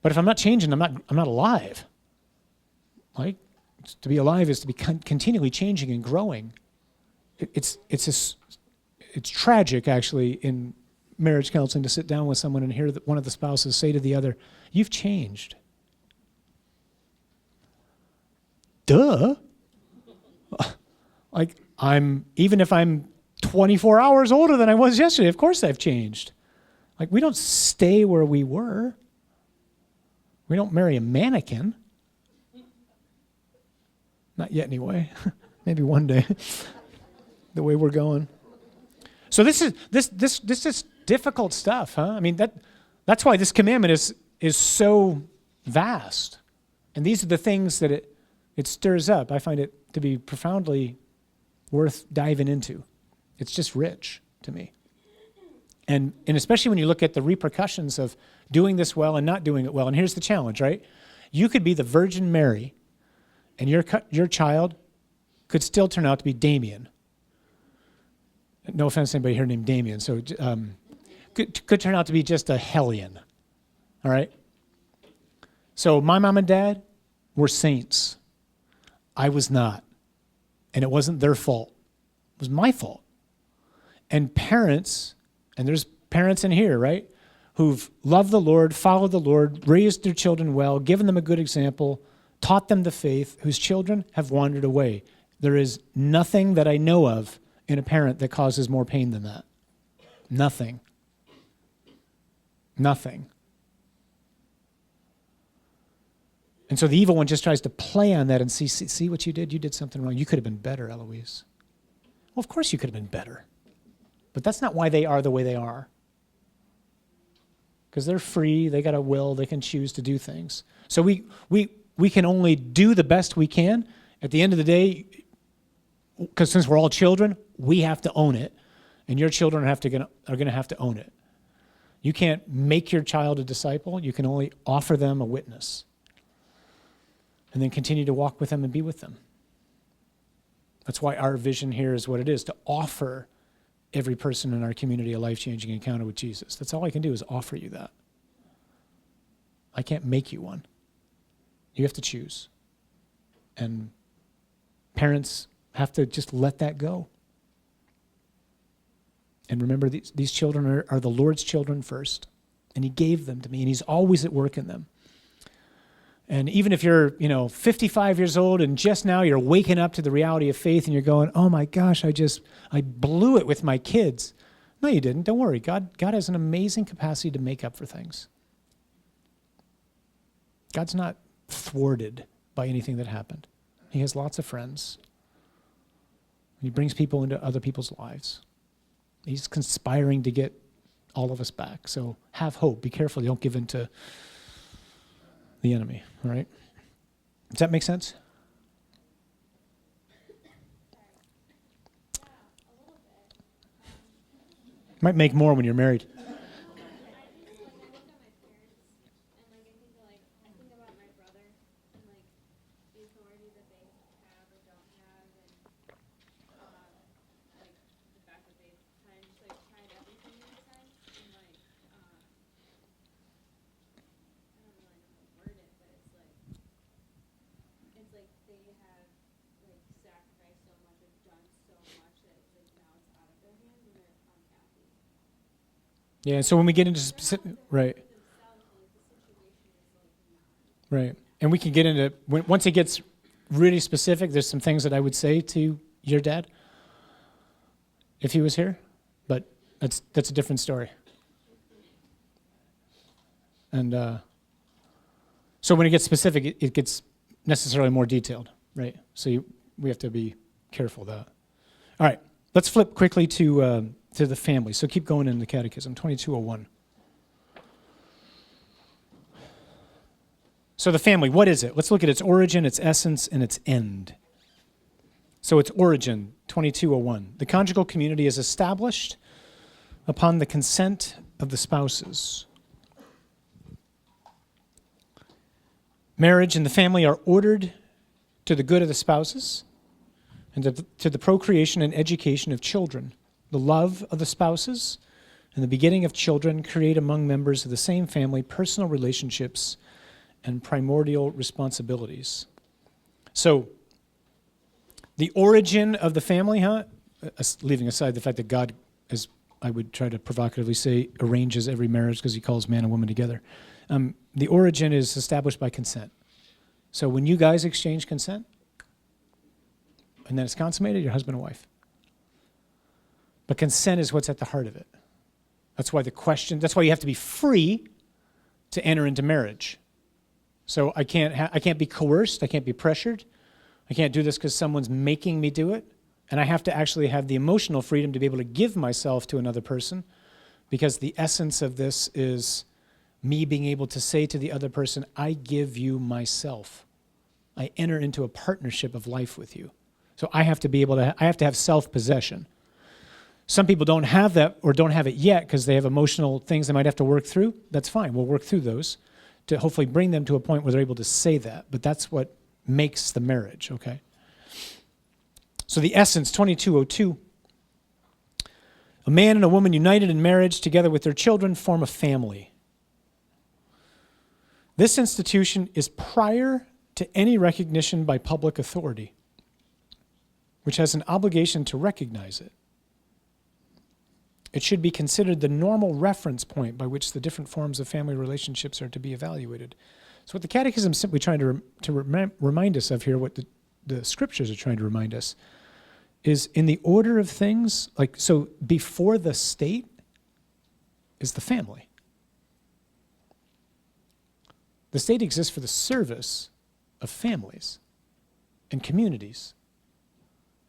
But if I'm not changing, I'm not alive. Like, to be alive is to be continually changing and growing. It's tragic, actually, in marriage counseling to sit down with someone and hear one of the spouses say to the other, "You've changed." Duh. Like, even if I'm 24 hours older than I was yesterday, of course I've changed. Like, we don't stay where we were. We don't marry a mannequin. Not yet, anyway. Maybe one day. The way we're going. So this is difficult stuff, huh? I mean, that's why this commandment is so vast. And these are the things that it stirs up. I find it to be profoundly worth diving into. It's just rich to me. And especially when you look at the repercussions of doing this well and not doing it well. And here's the challenge, right? You could be the Virgin Mary, and your child could still turn out to be Damien. No offense to anybody here named Damien. So could turn out to be just a hellion. All right? So my mom and dad were saints. I was not. And it wasn't their fault. It was my fault. And parents, and there's parents in here, right, who've loved the Lord, followed the Lord, raised their children well, given them a good example, taught them the faith, whose children have wandered away. There is nothing that I know of in a parent that causes more pain than that. Nothing. Nothing. And so the evil one just tries to play on that and see what you did? You did something wrong. You could have been better, Eloise. Well, of course you could have been better. But that's not why they are the way they are. Because they're free, they got a will, they can choose to do things. So we can only do the best we can. At the end of the day, because since we're all children, we have to own it. And your children are going to have to own it. You can't make your child a disciple. You can only offer them a witness. And then continue to walk with them and be with them. That's why our vision here is what it is, to offer every person in our community a life-changing encounter with Jesus. That's all I can do is offer you that. I can't make you one. You have to choose. And parents have to just let that go. And remember, these children are the Lord's children first. And he gave them to me, and he's always at work in them. And even if you're, 55 years old and just now you're waking up to the reality of faith and you're going, oh my gosh, I blew it with my kids. No, you didn't. Don't worry. God has an amazing capacity to make up for things. God's not thwarted by anything that happened. He has lots of friends. He brings people into other people's lives. He's conspiring to get all of us back. So have hope. Be careful. You don't give in to the enemy, all right? Does that make sense? Might make more when you're married. Yeah, so when we get into specific, right, and we can get into, once it gets really specific, there's some things that I would say to your dad if he was here, but that's a different story. And so when it gets specific, it gets necessarily more detailed, right? So we have to be careful of that. All right, let's flip quickly to the family. So keep going in the Catechism, 2201. So the family, what is it? Let's look at its origin, its essence, and its end. So its origin, 2201. The conjugal community is established upon the consent of the spouses. Marriage and the family are ordered to the good of the spouses and to the procreation and education of children. The love of the spouses and the begetting of children create among members of the same family personal relationships and primordial responsibilities. So, the origin of the family, leaving aside the fact that God, as I would try to provocatively say, arranges every marriage because he calls man and woman together. The origin is established by consent. So when you guys exchange consent, and then it's consummated, you're husband and wife. But consent is what's at the heart of it. That's why you have to be free to enter into marriage. So I can't be coerced, I can't be pressured, I can't do this because someone's making me do it, and I have to actually have the emotional freedom to be able to give myself to another person, because the essence of this is me being able to say to the other person, I give you myself. I enter into a partnership of life with you. So I have to have self-possession. Some people don't have that or don't have it yet because they have emotional things they might have to work through. That's fine. We'll work through those to hopefully bring them to a point where they're able to say that. But that's what makes the marriage, okay? So the essence, 2202. A man and a woman united in marriage together with their children form a family. This institution is prior to any recognition by public authority, which has an obligation to recognize it. It should be considered the normal reference point by which the different forms of family relationships are to be evaluated. So what the Catechism is simply trying to remind us of here, what the Scriptures are trying to remind us, is in the order of things, so before the state is the family. The state exists for the service of families and communities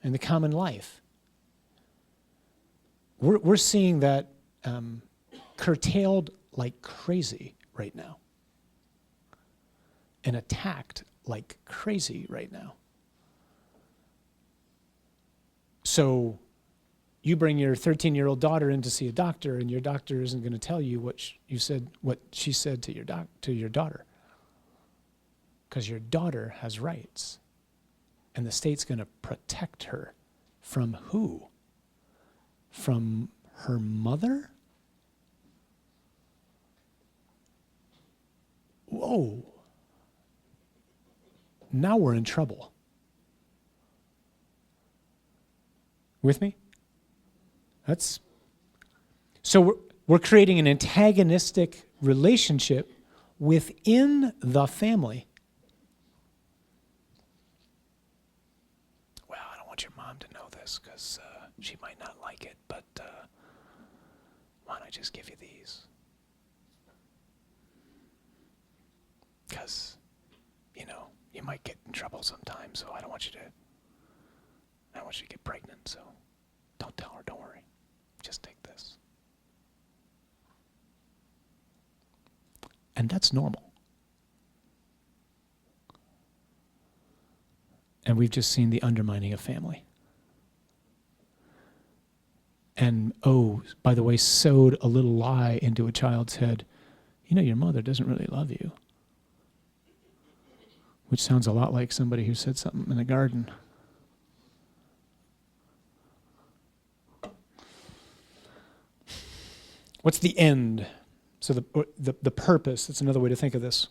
and the common life. We're seeing that curtailed like crazy right now and attacked like crazy right now. So you bring your 13-year-old daughter in to see a doctor, and your doctor isn't going to tell you what she said to your daughter, because your daughter has rights, and the state's going to protect her from who? From her mother? Whoa. Now we're in trouble. With me? So we're creating an antagonistic relationship within the family. Well, I don't want your mom to know this because she might not like it, but why don't I just give you these? Because, you might get in trouble sometime, so I don't want you to get pregnant, so don't tell her, don't worry. Just take this. And that's normal. And we've just seen the undermining of family. And, by the way, sowed a little lie into a child's head. Your mother doesn't really love you. Which sounds a lot like somebody who said something in the garden. What's the end? So the purpose, that's another way to think of this.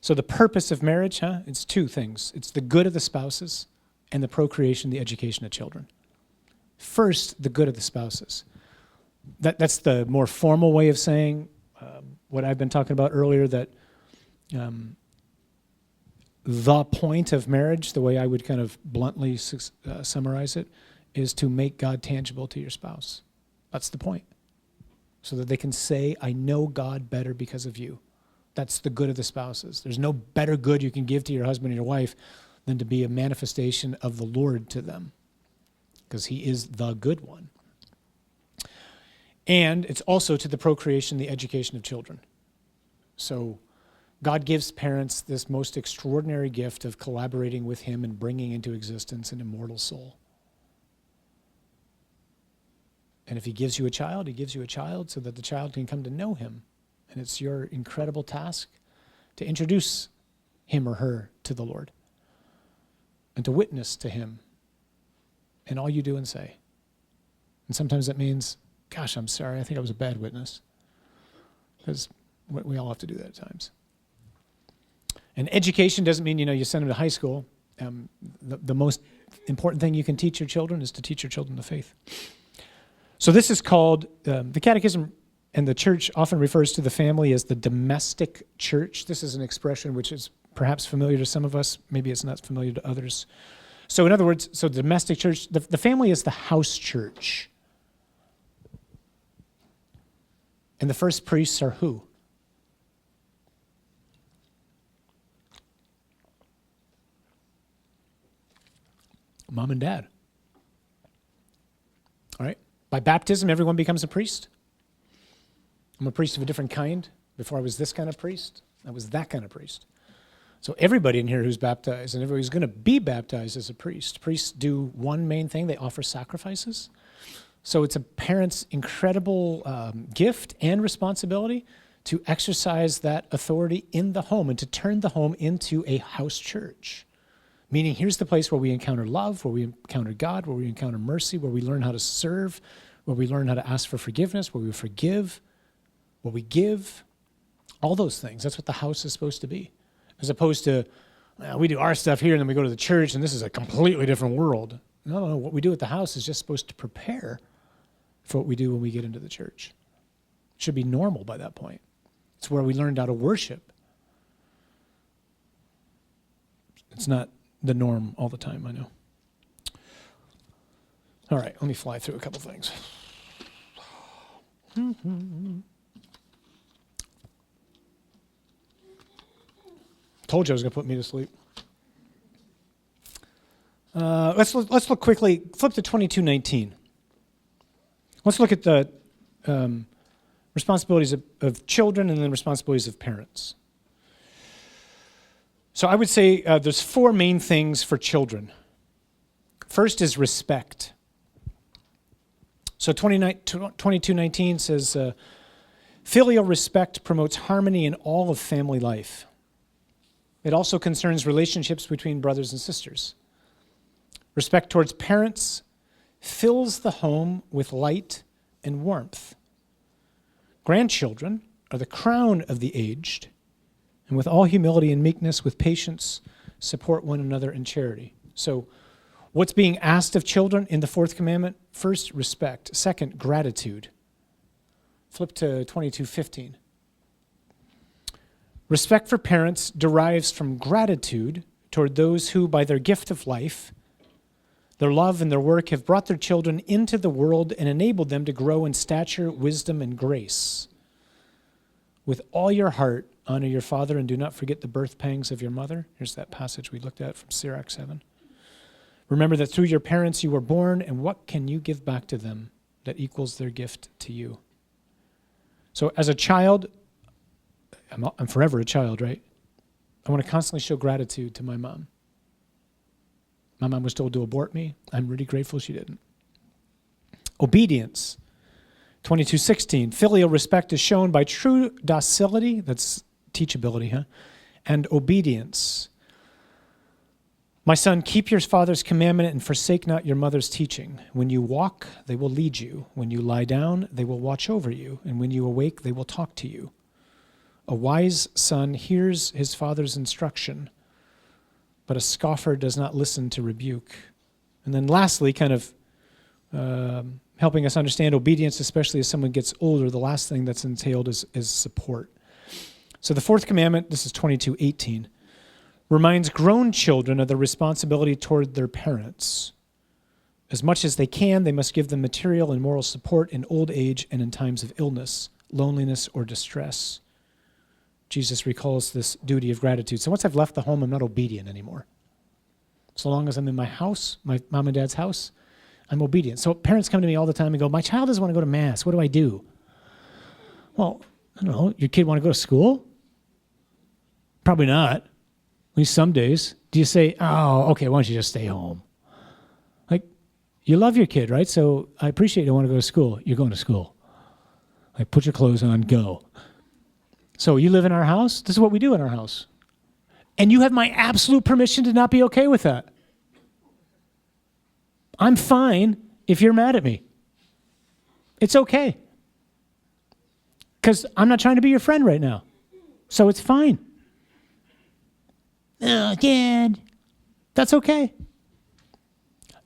So the purpose of marriage, it's two things. It's the good of the spouses and the procreation, the education of children. First, the good of the spouses. That's the more formal way of saying what I've been talking about earlier, that the point of marriage, the way I would kind of bluntly summarize it, is to make God tangible to your spouse. That's the point. So that they can say, I know God better because of you. That's the good of the spouses. There's no better good you can give to your husband and your wife than to be a manifestation of the Lord to them, because he is the good one. And it's also to the procreation, the education of children. So God gives parents this most extraordinary gift of collaborating with him and bringing into existence an immortal soul. And if he gives you a child, he gives you a child so that the child can come to know him. And it's your incredible task to introduce him or her to the Lord and to witness to him in all you do and say. And sometimes that means, gosh, I'm sorry, I think I was a bad witness. Because we all have to do that at times. And education doesn't mean, you send them to high school. The most important thing you can teach your children is to teach your children the faith. So this is called, the Catechism and the Church often refers to the family as the domestic church. This is an expression which is perhaps familiar to some of us. Maybe it's not familiar to others. So in other words, so the domestic church, the family is the house church. And the first priests are who? Mom and dad. All right? By baptism, everyone becomes a priest. I'm a priest of a different kind. Before I was this kind of priest, I was that kind of priest. So everybody in here who's baptized and everybody who's going to be baptized is a priest. Priests do one main thing. They offer sacrifices. So it's a parent's incredible gift and responsibility to exercise that authority in the home and to turn the home into a house church. Meaning here's the place where we encounter love, where we encounter God, where we encounter mercy, where we learn how to serve, where we learn how to ask for forgiveness, where we forgive, where we give, all those things. That's what the house is supposed to be. As opposed to, we do our stuff here and then we go to the church and this is a completely different world. No. What we do at the house is just supposed to prepare for what we do when we get into the church. It should be normal by that point. It's where we learned how to worship. It's not the norm all the time, I know. All right, let me fly through a couple things. Told you I was going to put me to sleep. Let's look quickly. Flip to 22:19. Let's look at the responsibilities of children and then responsibilities of parents. So I would say there's four main things for children. First is respect. So 22:19 says, filial respect promotes harmony in all of family life. It also concerns relationships between brothers and sisters. Respect towards parents fills the home with light and warmth. Grandchildren are the crown of the aged, and with all humility and meekness, with patience, support one another in charity. So what's being asked of children in the fourth commandment? First, respect. Second, gratitude. Flip to 22:15. Respect for parents derives from gratitude toward those who, by their gift of life, their love and their work, have brought their children into the world and enabled them to grow in stature, wisdom, and grace. With all your heart, honor your father and do not forget the birth pangs of your mother. Here's that passage we looked at from Sirach 7. Remember that through your parents you were born, and what can you give back to them that equals their gift to you? So as a child, I'm forever a child, right? I want to constantly show gratitude to my mom. My mom was told to abort me. I'm really grateful she didn't. Obedience. 22:16. Filial respect is shown by true docility, that's teachability, and obedience. My son, keep your father's commandment and forsake not your mother's teaching. When you walk, they will lead you. When you lie down, they will watch over you. And when you awake, they will talk to you. A wise son hears his father's instruction, but a scoffer does not listen to rebuke. And then lastly, kind of helping us understand obedience, especially as someone gets older, the last thing that's entailed is support. So the fourth commandment, this is 22:18, reminds grown children of their responsibility toward their parents. As much as they can, they must give them material and moral support in old age and in times of illness, loneliness, or distress. Jesus recalls this duty of gratitude. So once I've left the home, I'm not obedient anymore. So long as I'm in my house, my mom and dad's house, I'm obedient. So parents come to me all the time and go, my child doesn't want to go to Mass. What do I do? Well, I don't know. Your kid want to go to school? Probably not. At least some days. Do you say, oh, okay, why don't you just stay home? Like, you love your kid, right? So I appreciate you want to go to school. You're going to school. Like, put your clothes on, go. So you live in our house? This is what we do in our house. And you have my absolute permission to not be okay with that. I'm fine if you're mad at me. It's okay. Because I'm not trying to be your friend right now. So it's fine. Oh, Dad. That's okay.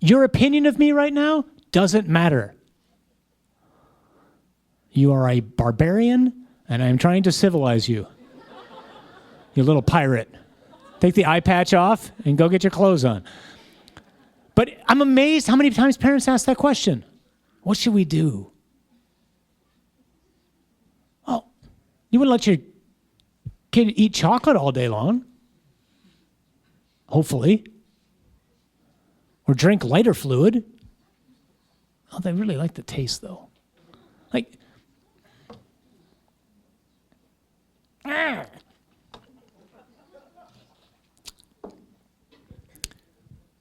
Your opinion of me right now doesn't matter. You are a barbarian, and I am trying to civilize you. You little pirate. Take the eye patch off and go get your clothes on. But I'm amazed how many times parents ask that question. What should we do? Well, you wouldn't let your kid eat chocolate all day long. Hopefully. Or drink lighter fluid. Oh, they really like the taste, though. Like,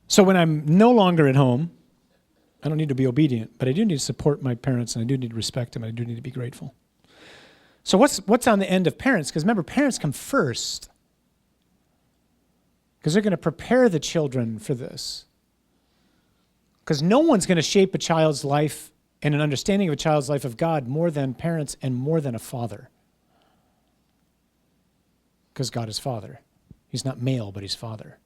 So when I'm no longer at home, I don't need to be obedient, but I do need to support my parents, and I do need to respect them, and I do need to be grateful. So what's on the end of parents? Because remember, parents come first. Because they're going to prepare the children for this. Because no one's going to shape a child's life and an understanding of a child's life of God more than parents and more than a father. Because God is Father. He's not male, but He's Father.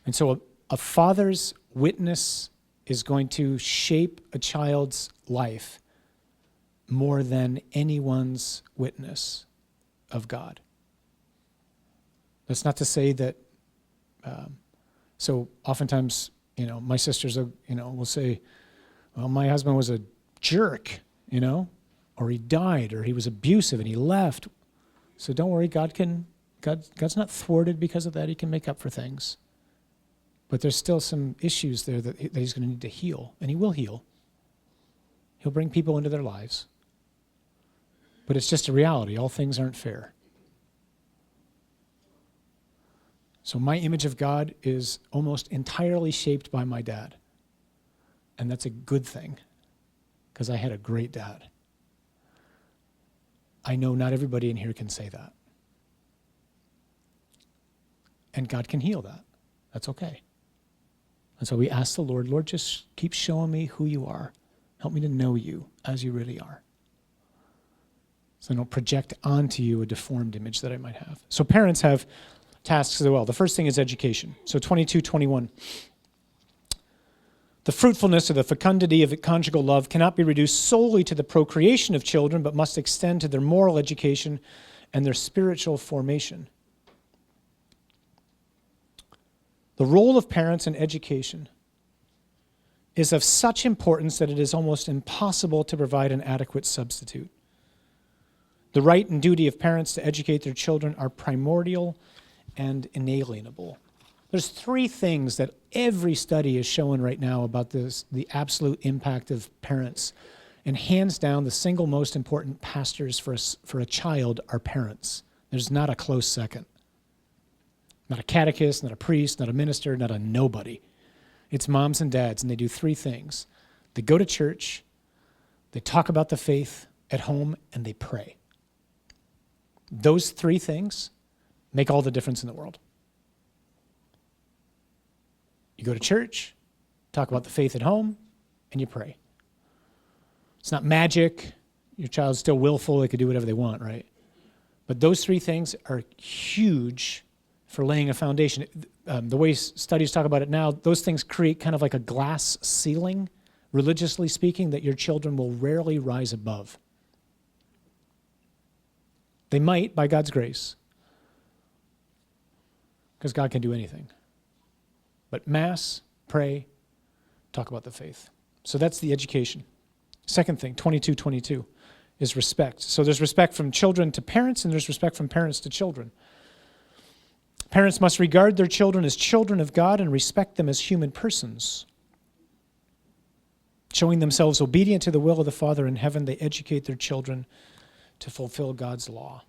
And so a father's witness is going to shape a child's life more than anyone's witness of God. That's not to say that, so oftentimes, my sisters, will say, well, my husband was a jerk, or he died, or he was abusive and he left. So don't worry, God's not thwarted because of that. He can make up for things. But there's still some issues there that he's going to need to heal, and he will heal. He'll bring people into their lives. But it's just a reality. All things aren't fair. So my image of God is almost entirely shaped by my dad. And that's a good thing, because I had a great dad. I know not everybody in here can say that. And God can heal that. That's okay. And so we ask the Lord, just keep showing me who you are. Help me to know you as you really are. So I don't project onto you a deformed image that I might have. So parents have tasks as well. The first thing is education. So 22:21. The fruitfulness or the fecundity of conjugal love cannot be reduced solely to the procreation of children, but must extend to their moral education and their spiritual formation. The role of parents in education is of such importance that it is almost impossible to provide an adequate substitute. The right and duty of parents to educate their children are primordial and inalienable. There's three things that every study is showing right now about this, the absolute impact of parents. And hands down, the single most important pastors for a child are parents. There's not a close second. Not a catechist, not a priest, not a minister, not a nobody. It's moms and dads, and they do three things. They go to church, they talk about the faith at home, and they pray. Those three things make all the difference in the world. You go to church, talk about the faith at home, and you pray. It's not magic. Your child's still willful. They can do whatever they want, right? But those three things are huge for laying a foundation. The way studies talk about it now, those things create kind of like a glass ceiling, religiously speaking, that your children will rarely rise above. They might, by God's grace, because God can do anything. But mass, pray, talk about the faith. So that's the education. Second thing, 22:22, is respect. So there's respect from children to parents, and there's respect from parents to children. Parents must regard their children as children of God and respect them as human persons. Showing themselves obedient to the will of the Father in heaven, they educate their children to fulfill God's law.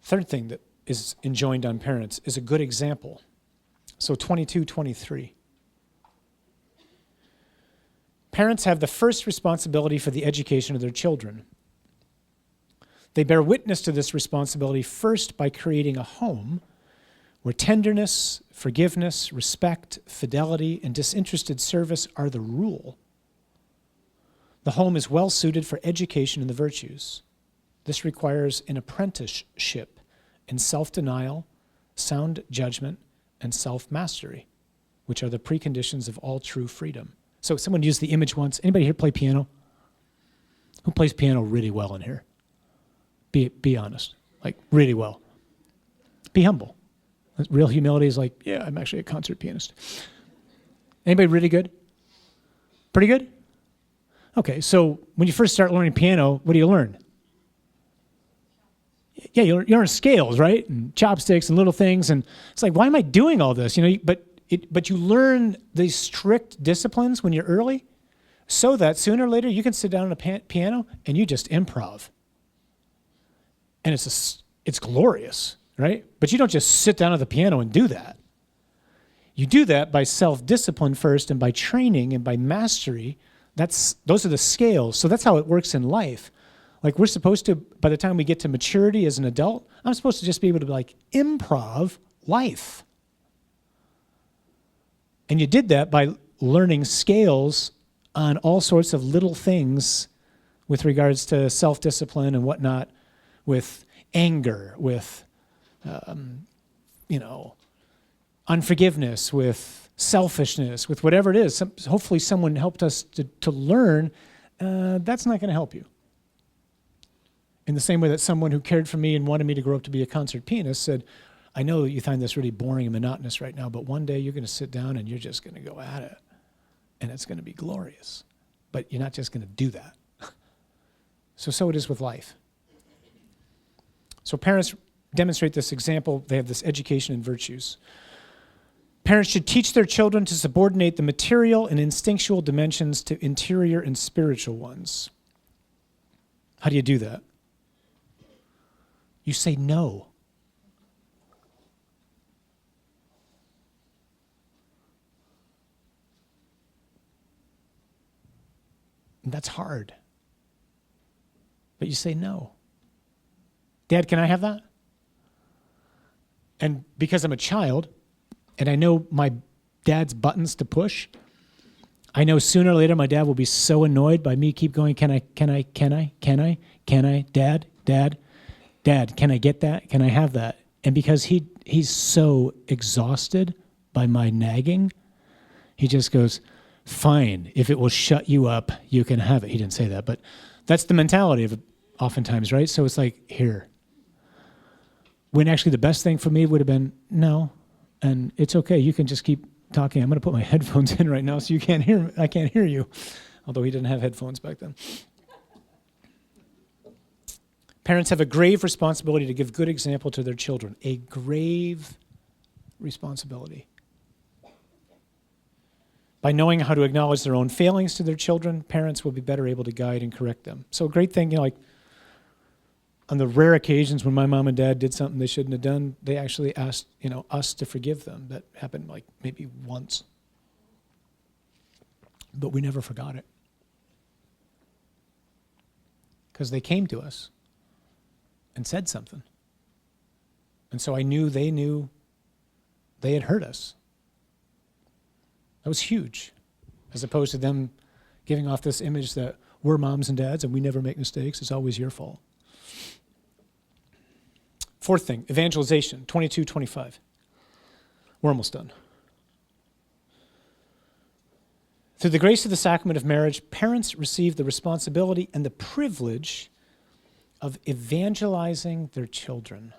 Third thing that is enjoined on parents is a good example. So 22:23. Parents have the first responsibility for the education of their children. They bear witness to this responsibility first by creating a home where tenderness, forgiveness, respect, fidelity, and disinterested service are the rule. The home is well suited for education in the virtues. This requires an apprenticeship in self-denial, sound judgment, and self-mastery, which are the preconditions of all true freedom. So someone used the image once. Anybody here play piano? Who plays piano really well in here? Be honest, like really well. Be humble. Real humility is like, yeah, I'm actually a concert pianist. Anybody really good? Pretty good? Okay, so when you first start learning piano, what do you learn? Yeah, you learn scales, right? And chopsticks and little things. And it's like, why am I doing all this? But you learn these strict disciplines when you're early so that sooner or later you can sit down at a piano and you just improv. And it's glorious, right? But you don't just sit down at the piano and do that. You do that by self-discipline first and by training and by mastery. Those are the scales. So that's how it works in life. Like we're supposed to, by the time we get to maturity as an adult, I'm supposed to just be able to like improv life. And you did that by learning scales on all sorts of little things with regards to self-discipline and whatnot, with anger, with, unforgiveness, with selfishness, with whatever it is. Hopefully someone helped us to learn. That's not going to help you. In the same way that someone who cared for me and wanted me to grow up to be a concert pianist said, I know you find this really boring and monotonous right now, but one day you're going to sit down and you're just going to go at it. And it's going to be glorious. But you're not just going to do that. So it is with life. So parents demonstrate this example. They have this education and virtues. Parents should teach their children to subordinate the material and instinctual dimensions to interior and spiritual ones. How do you do that? You say no. And that's hard. But you say no. Dad, can I have that? And because I'm a child, and I know my dad's buttons to push, I know sooner or later my dad will be so annoyed by me keep going, can I, Dad, can I get that? Can I have that? And because he's so exhausted by my nagging, he just goes, fine, if it will shut you up, you can have it. He didn't say that, but that's the mentality of it oftentimes, right? So it's like, here. When actually the best thing for me would have been, no, and it's okay, you can just keep talking. I'm going to put my headphones in right now so you can't hear me. I can't hear you, although he didn't have headphones back then. Parents have a grave responsibility to give good example to their children. A grave responsibility. By knowing how to acknowledge their own failings to their children, parents will be better able to guide and correct them. So a great thing, like on the rare occasions when my mom and dad did something they shouldn't have done, they actually asked, us to forgive them. That happened like maybe once. But we never forgot it. Because they came to us and said something. And so I knew they had hurt us. That was huge, as opposed to them giving off this image that we're moms and dads and we never make mistakes. It's always your fault. Fourth thing, evangelization, 22-25. We're almost done. Through the grace of the sacrament of marriage, parents receive the responsibility and the privilege of evangelizing their children.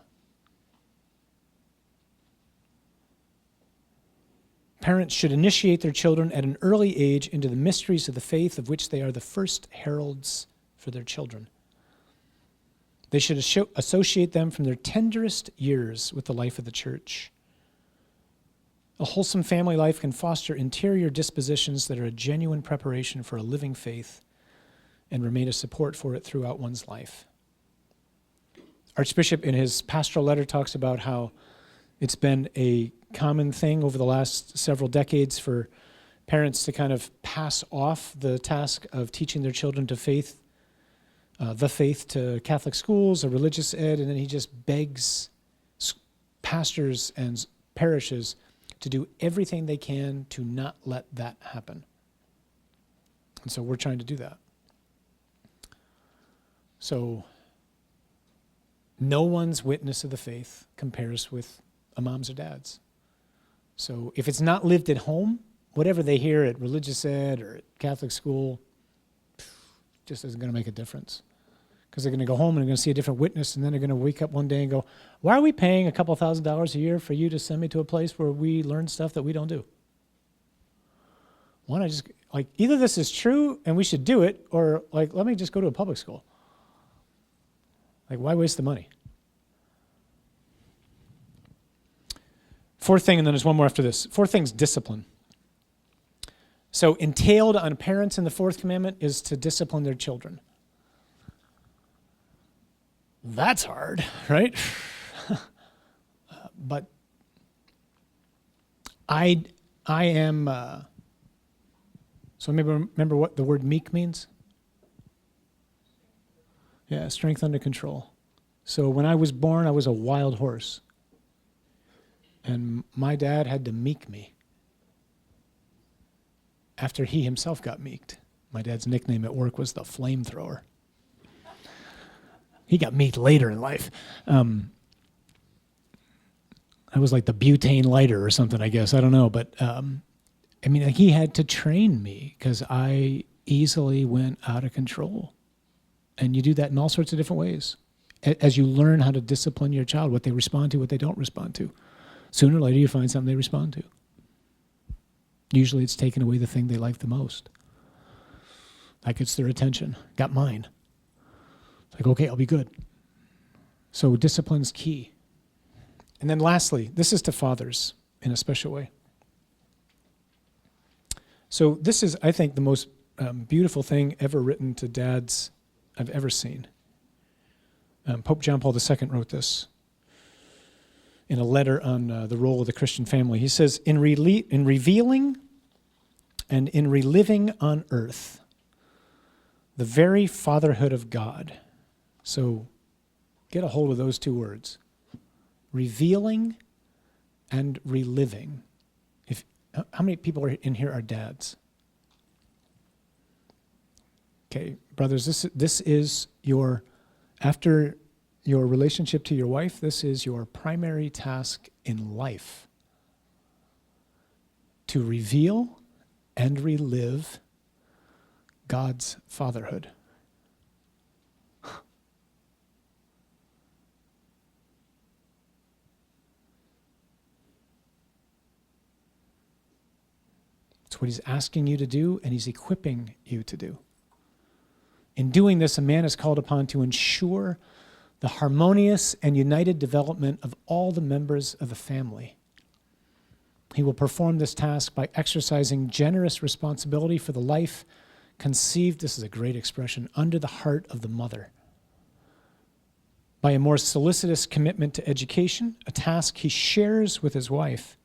Parents should initiate their children at an early age into the mysteries of the faith of which they are the first heralds for their children. They should associate them from their tenderest years with the life of the church. A wholesome family life can foster interior dispositions that are a genuine preparation for a living faith and remain a support for it throughout one's life. Archbishop, in his pastoral letter, talks about how it's been a common thing over the last several decades for parents to kind of pass off the task of teaching their children to faith, the faith to Catholic schools or religious ed, and then he just begs pastors and parishes to do everything they can to not let that happen. And so we're trying to do that. So no one's witness of the faith compares with a mom's or dad's. So if it's not lived at home, whatever they hear at religious ed or at Catholic school just isn't going to make a difference. Because they're going to go home and they're going to see a different witness, and then they're going to wake up one day and go, why are we paying a couple $1,000s a year for you to send me to a place where we learn stuff that we don't do? Why don't I just, either this is true and we should do it, or let me just go to a public school. Why waste the money? Fourth thing, and then there's one more after this. Fourth thing is discipline. So entailed on parents in the fourth commandment is to discipline their children. That's hard, right? But I am, so maybe remember what the word meek means? Yeah, strength under control. So when I was born, I was a wild horse. And my dad had to meek me after he himself got meeked. My dad's nickname at work was the flamethrower. He got meeked later in life. I was like the butane lighter or something, I guess. I don't know. But, he had to train me because I easily went out of control. And you do that in all sorts of different ways. As you learn how to discipline your child, what they respond to, what they don't respond to. Sooner or later, you find something they respond to. Usually it's taking away the thing they like the most. That gets their attention. Got mine. It's okay, I'll be good. So discipline's key. And then lastly, this is to fathers in a special way. So this is, I think, the most beautiful thing ever written to dads I've ever seen. Pope John Paul II wrote this in a letter on the role of the Christian family. He says, in revealing and in reliving on earth the very fatherhood of God. So get a hold of those two words. Revealing and reliving. How many people in here are dads? Okay, brothers, this is after your relationship to your wife, this is your primary task in life. To reveal and relive God's fatherhood. It's what he's asking you to do, and he's equipping you to do. In doing this, a man is called upon to ensure the harmonious and united development of all the members of the family. He will perform this task by exercising generous responsibility for the life conceived, this is a great expression, under the heart of the mother. By a more solicitous commitment to education, a task he shares with his wife.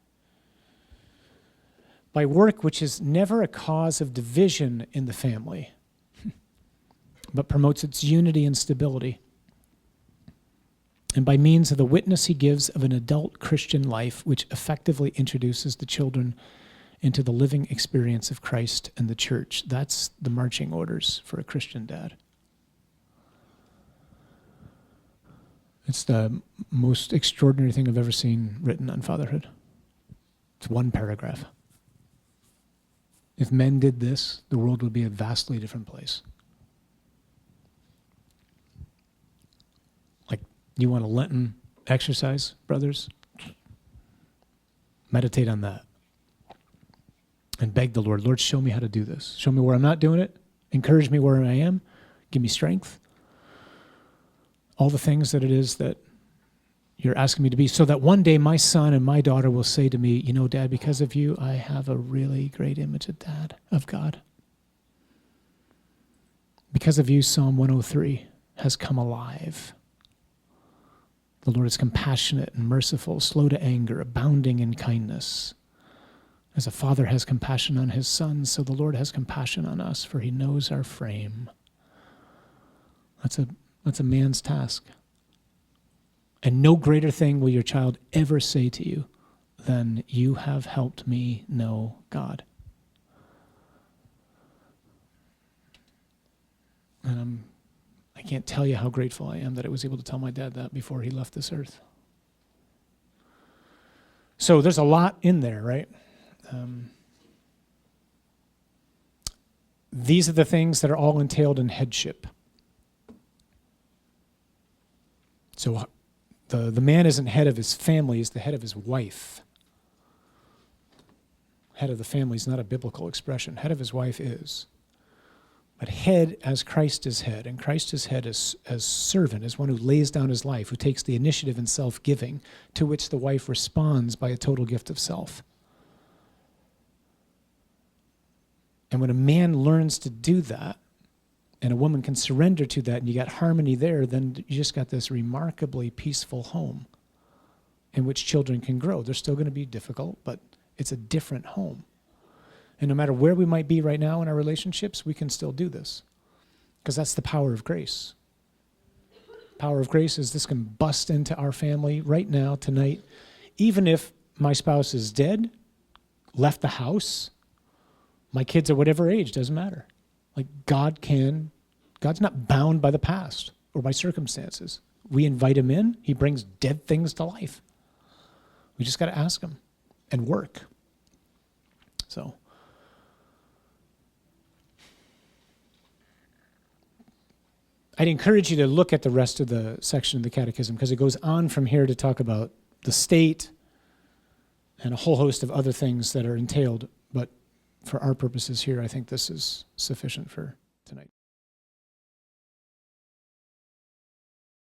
By work which is never a cause of division in the family, but promotes its unity and stability. And by means of the witness he gives of an adult Christian life, which effectively introduces the children into the living experience of Christ and the church. That's the marching orders for a Christian dad. It's the most extraordinary thing I've ever seen written on fatherhood. It's one paragraph. If men did this, the world would be a vastly different place. You want a Lenten exercise, brothers? Meditate on that. And beg the Lord, show me how to do this. Show me where I'm not doing it. Encourage me where I am. Give me strength. All the things that it is that you're asking me to be, so that one day my son and my daughter will say to me, Dad, because of you, I have a really great image of God. Because of you, Psalm 103 has come alive. The Lord is compassionate and merciful, slow to anger, abounding in kindness. As a father has compassion on his sons, so the Lord has compassion on us, for he knows our frame. That's a man's task. And no greater thing will your child ever say to you than, you have helped me know God. And I can't tell you how grateful I am that I was able to tell my dad that before he left this earth. So there's a lot in there, right? These are the things that are all entailed in headship. So the man isn't head of his family, he's the head of his wife. Head of the family is not a biblical expression. Head of his wife is. But head as Christ is head, and Christ is head as servant, as one who lays down his life, who takes the initiative in self-giving, to which the wife responds by a total gift of self. And when a man learns to do that, and a woman can surrender to that, and you got harmony there, then you just got this remarkably peaceful home in which children can grow. They're still going to be difficult, but it's a different home. And no matter where we might be right now in our relationships, we can still do this. Because that's the power of grace. Power of grace is this can bust into our family right now, tonight. Even if my spouse is dead, left the house, my kids are whatever age, doesn't matter. Like God's not bound by the past or by circumstances. We invite him in, he brings dead things to life. We just got to ask him and work. So, I'd encourage you to look at the rest of the section of the Catechism because it goes on from here to talk about the state and a whole host of other things that are entailed. But for our purposes here, I think this is sufficient for tonight.